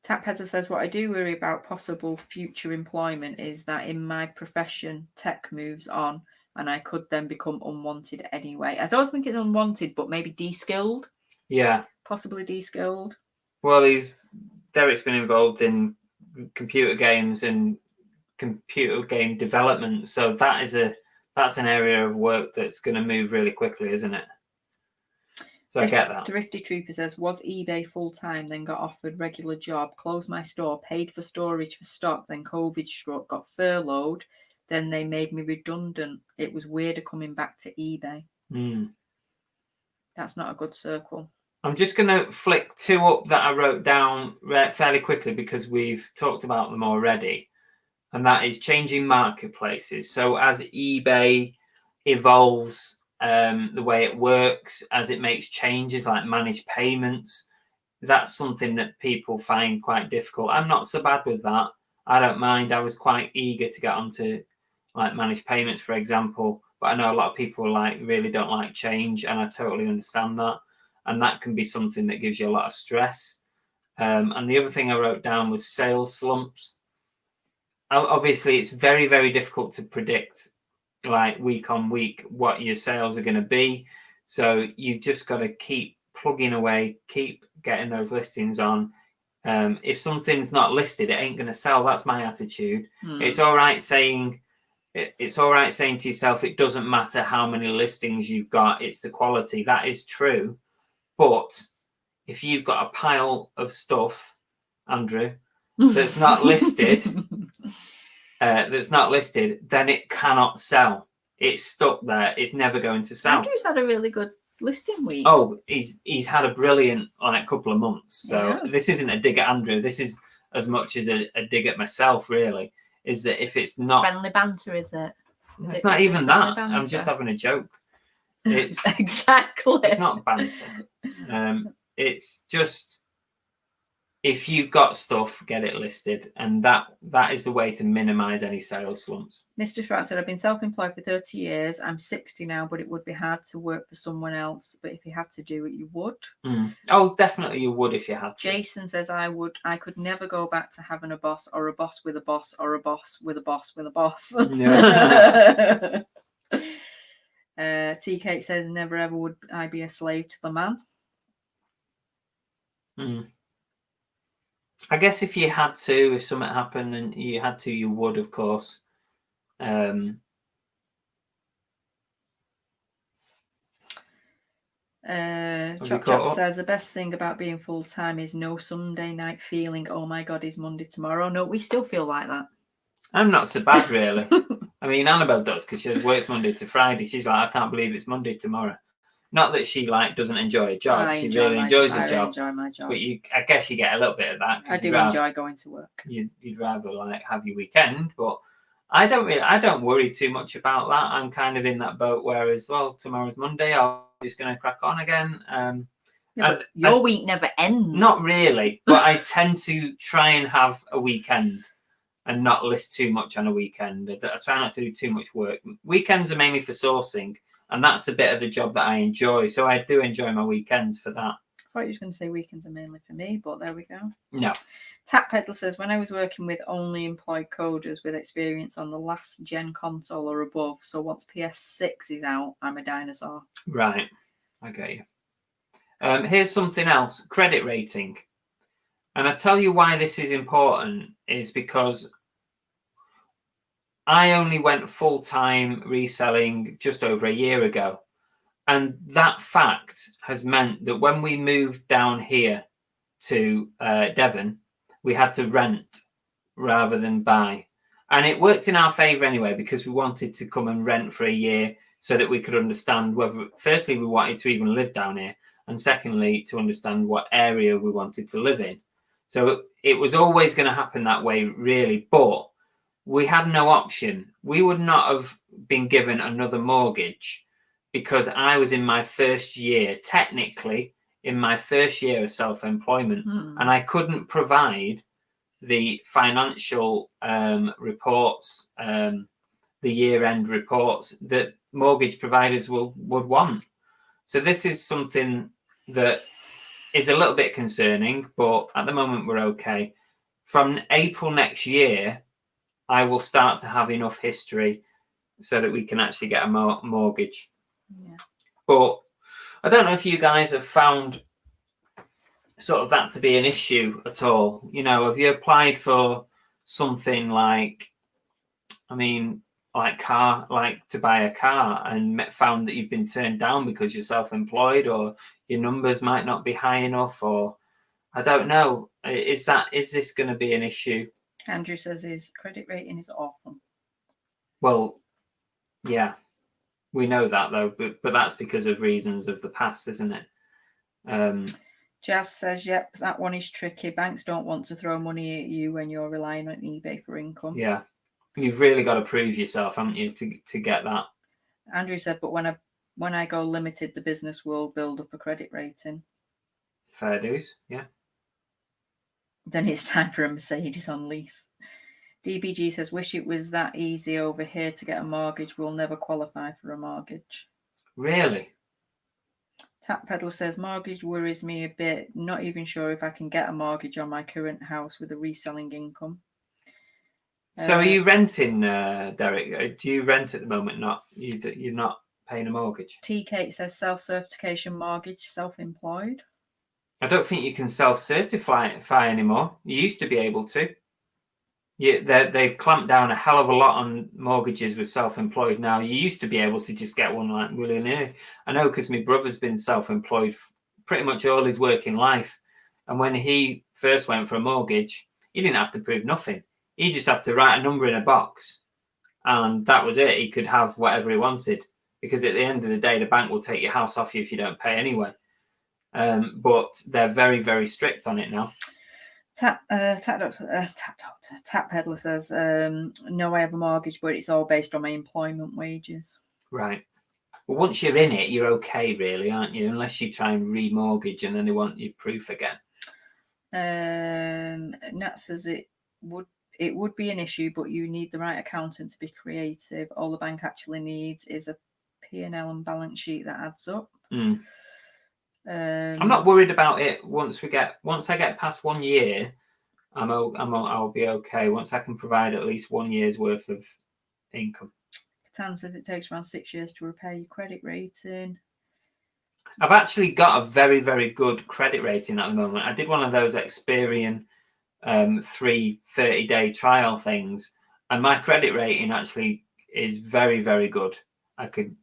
Tap Peddler says, what I do worry about possible future employment is that in my profession, tech moves on and I could then become unwanted anyway. I don't think it's unwanted, but maybe de-skilled. Yeah. Possibly de-skilled. Well, Derek's been involved in computer games and computer game development, so that's an area of work that's going to move really quickly, isn't it? So I get that. Thrifty Trooper says, was eBay full-time, then got offered regular job, closed my store, paid for storage for stock, then COVID struck, got furloughed, then they made me redundant. It was weirder coming back to eBay. That's not a good circle. I'm just going to flick 2 up that I wrote down fairly quickly because we've talked about them already. And that is changing marketplaces. So as eBay evolves the way it works, as it makes changes like managed payments, that's something that people find quite difficult. I'm not so bad with that. I don't mind. I was quite eager to get onto like managed payments, for example, but I know a lot of people really don't like change, and I totally understand that. And that can be something that gives you a lot of stress. And the other thing I wrote down was sales slumps. Obviously, it's very, very difficult to predict, like week on week, what your sales are going to be. So you've just got to keep plugging away, keep getting those listings on. If something's not listed, it ain't going to sell. That's my attitude. It's all right saying to yourself, it doesn't matter how many listings you've got, it's the quality. That is true. But if you've got a pile of stuff, Andrew, that's not listed, then it cannot sell. It's stuck there. It's never going to sell. Andrew's had a really good listing week. Oh, he's had a brilliant couple of months. So Yes. This isn't a dig at Andrew. This is as much as a dig at myself, really. Is that if it's not friendly banter, is it? It's not even that. I'm just having a joke. It's exactly. It's not banter. It's just, if you've got stuff, get it listed, and that is the way to minimize any sales slumps. Mr. Spratt said, I've been self-employed for 30 years. I'm 60 now, but it would be hard to work for someone else. But if you had to do it, you would. Oh, definitely you would if you had to. Jason says, I could never go back to having a boss, or a boss with a boss, or a boss with a boss with a boss. No. T. Kate says, never ever would I be a slave to the man. I guess if you had to, if something happened and you had to, you would, of course. Chop says, the best thing about being full-time is no Sunday night feeling, oh my God, is Monday tomorrow. No, we still feel like that. I'm not so bad, really. I mean, Annabelle does, because she works Monday to Friday. She's like, I can't believe it's Monday tomorrow. Not that she doesn't enjoy a job. She really enjoys a job. I enjoy my job. But I guess you get a little bit of that. I do enjoy going to work. You'd rather have your weekend, but I don't worry too much about that. I'm kind of in that boat. Whereas, well, tomorrow's Monday. I'm just going to crack on again. But your week never ends. Not really, but I tend to try and have a weekend and not list too much on a weekend. I try not to do too much work. Weekends are mainly for sourcing, and that's a bit of the job that I enjoy. So I do enjoy my weekends for that. I thought you were going to say weekends are mainly for me, but there we go. No. Tap Peddler says, when I was working with only employed coders with experience on the last gen console or above, so once PS6 is out, I'm a dinosaur. Right. I get you. Here's something else. Credit rating. And I tell you why this is important is because I only went full-time reselling just over a year ago. And that fact has meant that when we moved down here to Devon, we had to rent rather than buy. And it worked in our favour anyway, because we wanted to come and rent for a year so that we could understand whether, firstly, we wanted to even live down here, and secondly, to understand what area we wanted to live in. So it was always going to happen that way, really. But we had no option. We would not have been given another mortgage because I was in my first year, technically, in my first year of self-employment, and I couldn't provide the financial reports, the year-end reports that mortgage providers would want. So this is something that is a little bit concerning, but at the moment we're okay. From April next year, I will start to have enough history so that we can actually get a mortgage. Yeah. But I don't know if you guys have found sort of that to be an issue at all. You know, have you applied for something like, like to buy a car and found that you've been turned down because you're self-employed, or your numbers might not be high enough, or I don't know. Is this going to be an issue? Andrew says his credit rating is awful. Well, yeah, we know that though, but that's because of reasons of the past, isn't it? Jazz says, yep, that one is tricky. Banks don't want to throw money at you when you're relying on eBay for income. Yeah, you've really got to prove yourself, haven't you, to get that. Andrew said, but when I go limited, the business will build up a credit rating. Fair dues, yeah. Then it's time for a Mercedes on lease. DBG says, wish it was that easy over here to get a mortgage. We'll never qualify for a mortgage. Really? Tap Peddler says, mortgage worries me a bit. Not even sure if I can get a mortgage on my current house with a reselling income. So are you renting, Derek? Do you rent at the moment? You're not paying a mortgage? T Kate says, self-certification mortgage, self-employed. I don't think you can self-certify anymore. You used to be able to. They've clamped down a hell of a lot on mortgages with self-employed now. You used to be able to just get one like willy-nilly. I know because my brother's been self-employed pretty much all his working life. And when he first went for a mortgage, he didn't have to prove nothing. He just had to write a number in a box. And that was it. He could have whatever he wanted. Because at the end of the day, the bank will take your house off you if you don't pay anyway. But they're very, very strict on it now. Tap Peddler says, no, I have a mortgage, but it's all based on my employment wages. Right. Well, once you're in it, you're okay, really, aren't you? Unless you try and remortgage and then they want your proof again. Nat says it would be an issue, but you need the right accountant to be creative. All the bank actually needs is a P&L and balance sheet that adds up. I'm not worried about it. Once I get past 1 year, I'll be okay. Once I can provide at least 1 year's worth of income. Catan says it takes around 6 years to repay your credit rating. I've actually got a very, very good credit rating at the moment. I did one of those Experian 3 30-day trial things, and my credit rating actually is very, very good.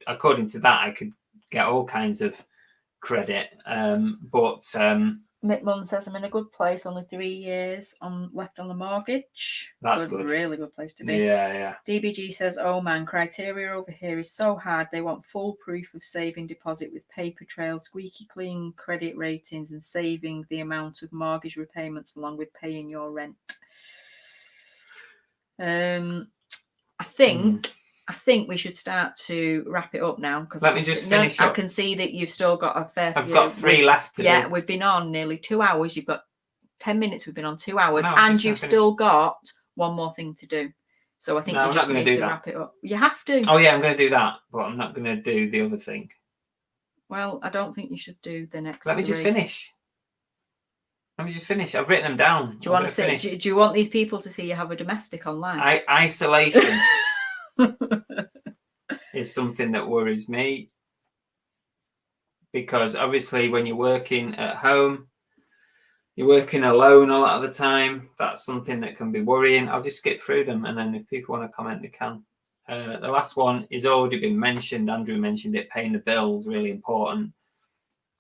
According to that, I could get all kinds of credit. Mick Munn says I'm in a good place, only 3 years left on the mortgage. That's good. Really good place to be. Yeah. DBG says, oh man, criteria over here is so hard. They want full proof of saving deposit with paper trail, squeaky clean credit ratings, and saving the amount of mortgage repayments along with paying your rent. I think we should start to wrap it up now, because let me just finish up. I can see that you've still got a fair few. I've got 3 left to do. Yeah, we've been on nearly 2 hours. You've got 10 minutes. We've been on 2 hours, and you've still got one more thing to do. So I think you just need to wrap it up. You have to. Oh yeah, I'm going to do that, but I'm not going to do the other thing. Well, I don't think you should do the next. Let me just finish. I've written them down. Do you want to say? Do you want these people to see you have a domestic online? Isolation is something that worries me, because obviously when you're working at home, you're working alone a lot of the time. That's something that can be worrying. I'll just skip through them, and then if people want to comment, they can. The last one is already been mentioned. Andrew mentioned it. Paying the bills, really important.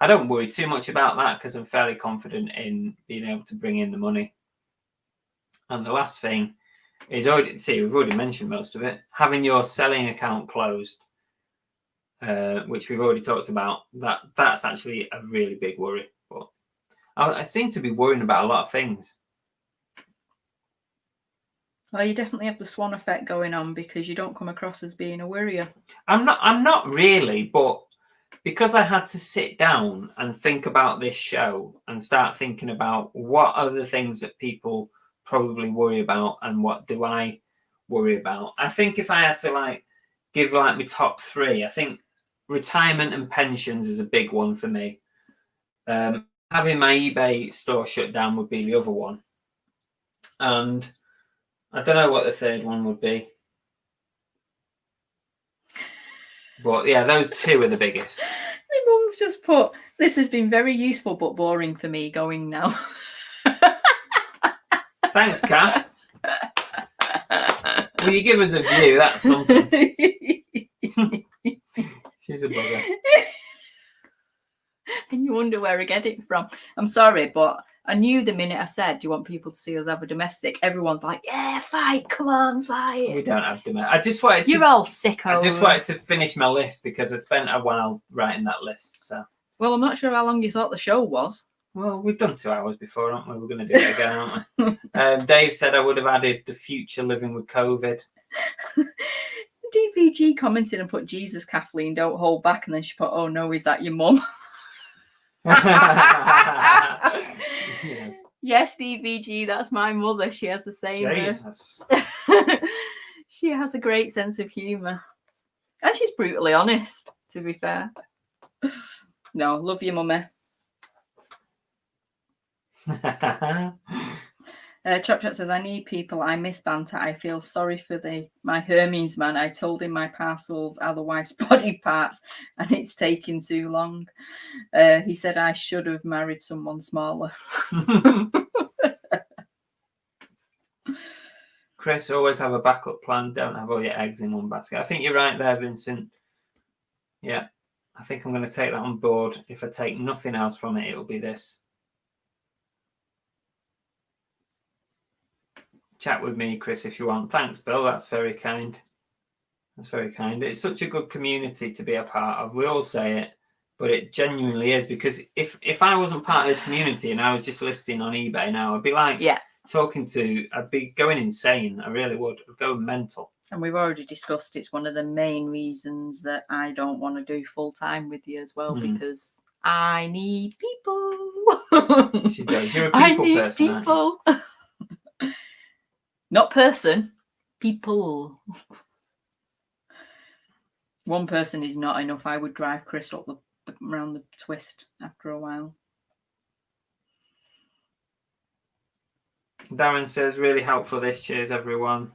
I don't worry too much about that because I'm fairly confident in being able to bring in the money. And the last thing is we've already mentioned most of it. Having your selling account closed, which we've already talked about. That's actually a really big worry. But I seem to be worrying about a lot of things. Well, you definitely have the swan effect going on, because you don't come across as being a worrier. I'm not really, but because I had to sit down and think about this show and start thinking about what are the things that people probably worry about and what do I worry about. I think if I had to give my top 3, I think retirement and pensions is a big one for me. Having my eBay store shut down would be the other one. And I don't know what the third one would be. But yeah, those 2 are the biggest. My mum's just put, this has been very useful but boring for me going now. Thanks, Kath. Will you give us a view? That's something. She's a bugger. And you wonder where I get it from. I'm sorry, but I knew the minute I said, do you want people to see us have a domestic? Everyone's like, yeah, fight, come on, fight. We don't have domestic. I just wanted to... You're all sickos. I just wanted to finish my list because I spent a while writing that list. So. Well, I'm not sure how long you thought the show was. Well, we've done 2 hours before, aren't we? We're going to do it again, aren't we? Dave said I would have added the future living with COVID. DPG commented and put, Jesus, Kathleen, don't hold back. And then she put, oh no, is that your mum? Yes. Yes, DVG, that's my mother. She has the same. Jesus. She has a great sense of humour. And she's brutally honest, to be fair. No, love you, mummy. Chop Chop says, I need people. I miss banter. I feel sorry for my Hermes man. I told him my parcels are the wife's body parts and it's taking too long. He said I should have married someone smaller. Chris, always have a backup plan. Don't have all your eggs in one basket. I think you're right there, Vincent. Yeah, I think I'm going to take that on board. If I take nothing else from it, it'll be this. Chat with me, Chris, if you want. Thanks, Bill. That's very kind. That's very kind. It's such a good community to be a part of. We all say it, but it genuinely is, because if I wasn't part of this community and I was just listing on eBay now, I'd be like, I'd be going insane. I really would. I'd go mental. And we've already discussed it's one of the main reasons that I don't want to do full time with you as well, because I need people. She does. You're a people person. People. Not person, people. One person is not enough. I would drive Chris up around the twist after a while. Darren says, really helpful this. Cheers, everyone.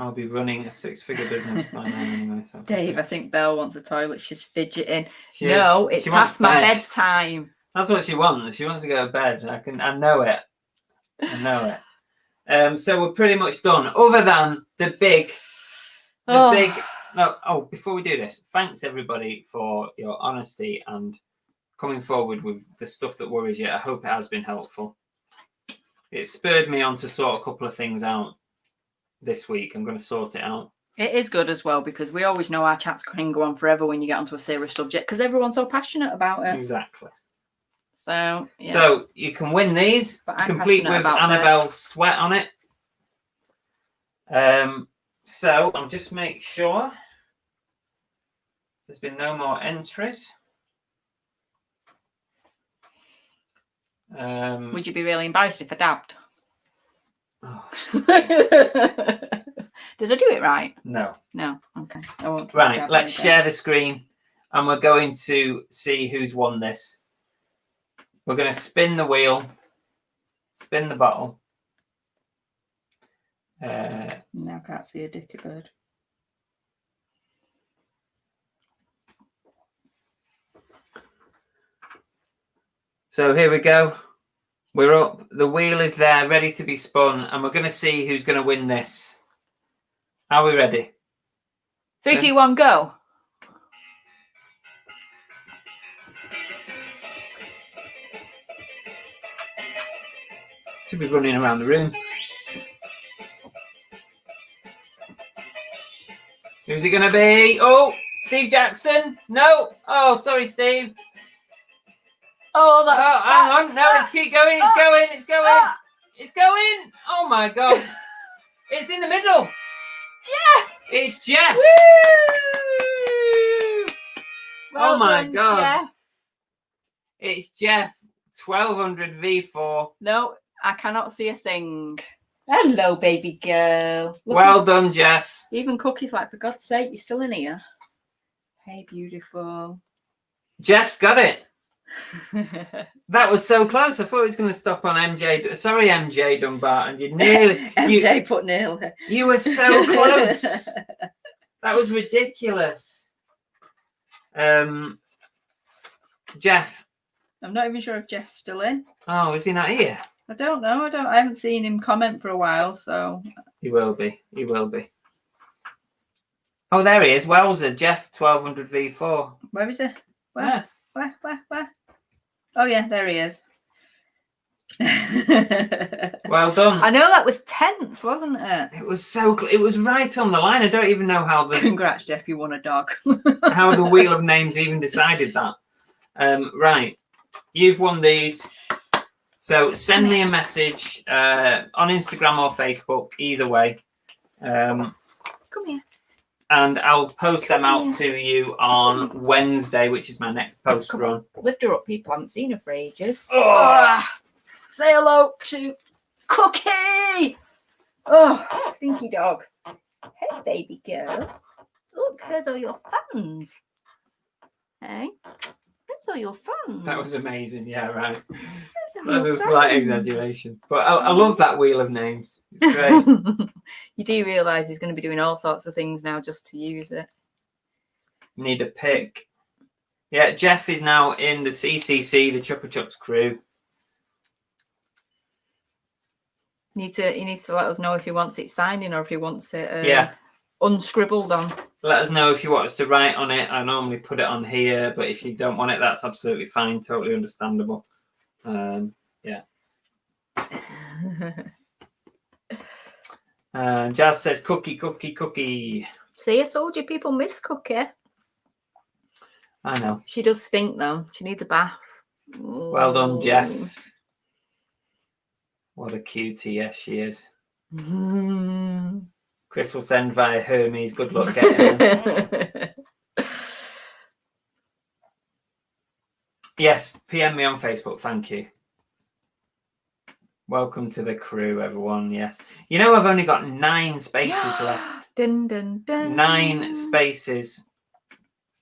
I'll be running a 6-figure business by now anyway. So Dave, I think Belle wants a toilet. She's fidgeting. No, it's past my bedtime. That's what she wants. She wants to go to bed. I know it. I know it. So we're pretty much done. Other than before we do this, thanks everybody for your honesty and coming forward with the stuff that worries you. I hope it has been helpful. It spurred me on to sort a couple of things out this week. I'm going to sort it out. It is good as well, because we always know our chats can go on forever when you get onto a serious subject, because everyone's so passionate about it. Exactly. So, yeah. So you can win these, complete with Annabelle's sweat on it. So I'll just make sure there's been no more entries. Would you be really embarrassed if I dabbed? Oh. Did I do it right? No. No. Okay. I won't. Right. Let's share the screen, and we're going to see who's won this. We're going to spin the wheel, spin the bottle. Now I can't see a dicky bird. So here we go. We're up. The wheel is there, ready to be spun, and we're going to see who's going to win this. Are we ready? 3, 2, 1, go. Should be running around the room. Who's it going to be? Oh, Steve Jackson. No. Oh, sorry, Steve. Oh, that's... Oh, hang on. No, let's keep going. It's going. It's going. It's going. Oh, my God. It's in the middle. Jeff. It's Jeff. Woo! Well oh, my done, God. Jeff. It's Jeff. 1200 V4. No, I cannot see a thing. Hello, baby girl. Look well done, Jeff. Even Cookie's like, for God's sake, you're still in here. Hey, beautiful. Jeff's got it. That was so close. I thought it was going to stop on MJ. Sorry, MJ Dunbar. And you nearly... MJ put nearly. You were so close. That was ridiculous. Jeff. I'm not even sure if Jeff's still in. Oh, is he not here? I don't know. I haven't seen him comment for a while, so... He will be. He will be. Oh, there he is. Wowzer. Jeff, 1200 V4. Where is he? Where? Where? Oh, yeah, there he is. Well done. I know that was tense, wasn't it? It was so... It was right on the line. I don't even know how the... Congrats, Jeff. You won a dog. how the Wheel of Names even decided that. Right. You've won these. So send me a message on Instagram or Facebook, either way. Come here. and I'll post them out to you on Wednesday, which is my next post run. Lift her up, people. I haven't seen her for ages. Oh, Say hello to Cookie. Oh, stinky dog. Hey, baby girl. Look, there's all your fans. Hey, there's all your fans. that was amazing. Yeah, right. There's all That's your a slight fans. exaggeration, but I love that wheel of names. It's great. You do realise he's going to be doing all sorts of things now just to use it. Need a pick. Yeah, Jeff is now in the CCC, the Chupa Chups crew. He needs to let us know if he wants it signing or if he wants it Yeah. unscribbled on. Let us know if you want us to write on it. I normally put it on here, but if you don't want it, that's absolutely fine. Totally understandable. Yeah. Jazz says, cookie, cookie, cookie. See, I told you people miss Cookie. I know. She does stink though. She needs a bath. Well done, Jeff. What a cutie. Yes, she is. Chris will send via Hermes. Good luck getting her. Yes, PM me on Facebook. Thank you. Welcome to the crew, everyone. Yes. You know, I've only got 9 spaces left. Dun, dun, dun. 9 spaces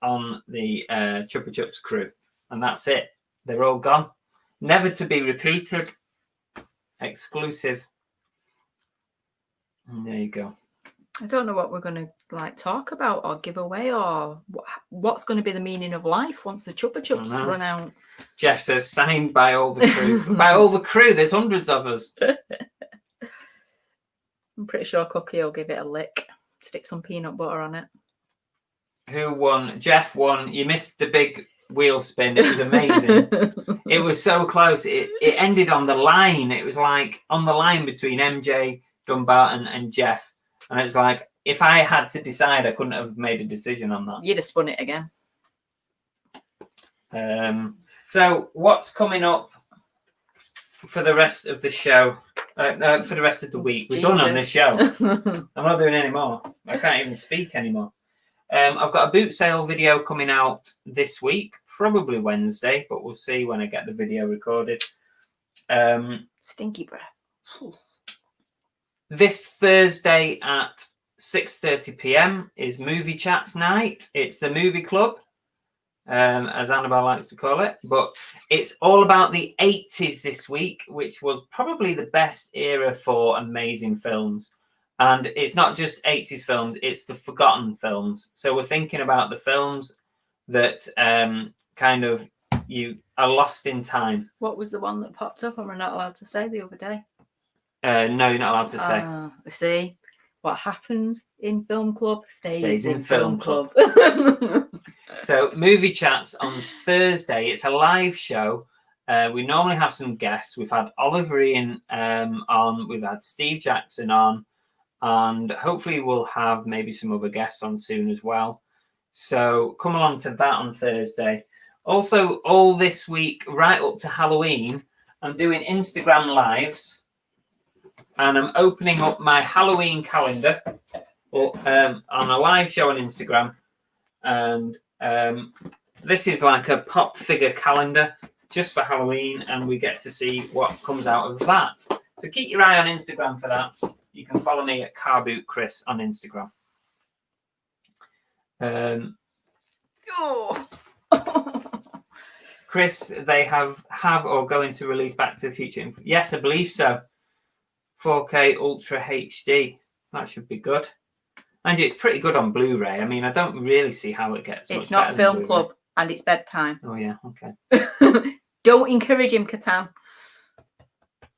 on the Chupa Chups crew. And that's it. They're all gone. Never to be repeated. Exclusive. And there you go. I don't know what we're going to talk about or give away or what's going to be the meaning of life once the Chupa Chups run out. Jeff says signed by all the crew. By all the crew, there's hundreds of us. I'm pretty sure Cookie will give it a lick. Stick some peanut butter on it. Who won? Jeff won. You missed the big wheel spin. It was amazing. It was so close. It ended on the line. It was like on the line between MJ, Dunbarton and Jeff. And it's like, if I had to decide, I couldn't have made a decision on that. You'd have spun it again. So what's coming up for the rest of the show? For the rest of the week? We're done on this show. I'm not doing any more. I can't even speak anymore. I've got a boot sale video coming out this week, probably Wednesday, but we'll see when I get the video recorded. Stinky breath. This Thursday at 6:30 p.m. is Movie Chats night. It's the movie club, as Annabelle likes to call it. But it's all about the 80s this week, which was probably the best era for amazing films. And it's not just 80s films, it's the forgotten films. So we're thinking about the films that kind of you are lost in time. What was the one that popped up and we're not allowed to say the other day? No, you're not allowed to say. See, what happens in film club stays in film club. So Movie Chats on Thursday. It's a live show. We normally have some guests. We've had Oliver Ian on. We've had Steve Jackson on. And hopefully we'll have maybe some other guests on soon as well. So come along to that on Thursday. Also, all this week, right up to Halloween, I'm doing Instagram lives. And I'm opening up my Halloween calendar on a live show on Instagram. And this is like a pop figure calendar just for Halloween. And we get to see what comes out of that. So keep your eye on Instagram for that. You can follow me at CarBootChris on Instagram. Chris, they have or going to release Back to the Future. Yes, I believe so. 4K Ultra HD. That should be good. And it's pretty good on Blu-ray. I mean, I don't really see how it gets. It's not film club and it's bedtime. Oh, yeah. Okay. Don't encourage him, Catan.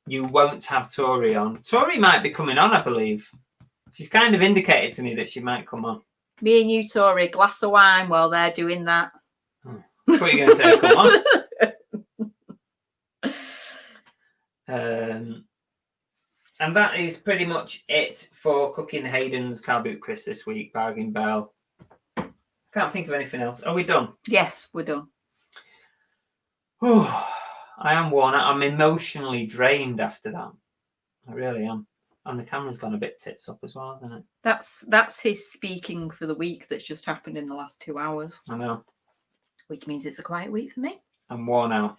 You won't have Tori on. Tori might be coming on, I believe. She's kind of indicated to me that she might come on. Me and you, Tori, glass of wine while they're doing that. What are you going to say? Come on. And that is pretty much it for Cooking Hayden's Car Boot Chris this week. Bargain Bell. Can't think of anything else. Are we done? Yes, we're done. I am worn out. I'm emotionally drained after that. I really am. And the camera's gone a bit tits up as well, hasn't it? That's his speaking for the week that's just happened in the last 2 hours. I know. Which means it's a quiet week for me. I'm worn out.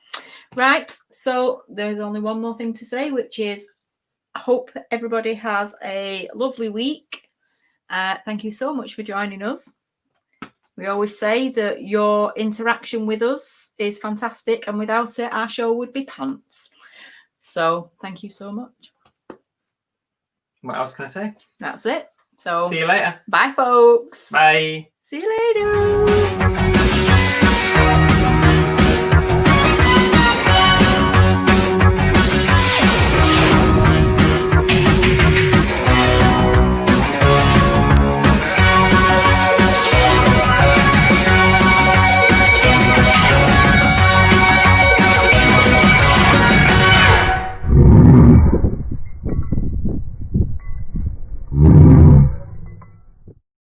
Right. So there's only one more thing to say, which is I hope everybody has a lovely week. Thank you so much for joining us. We always say that your interaction with us is fantastic, and without it, our show would be pants. So thank you so much. What else can I say? That's it. So See you later. bye, folks. Bye. See you later.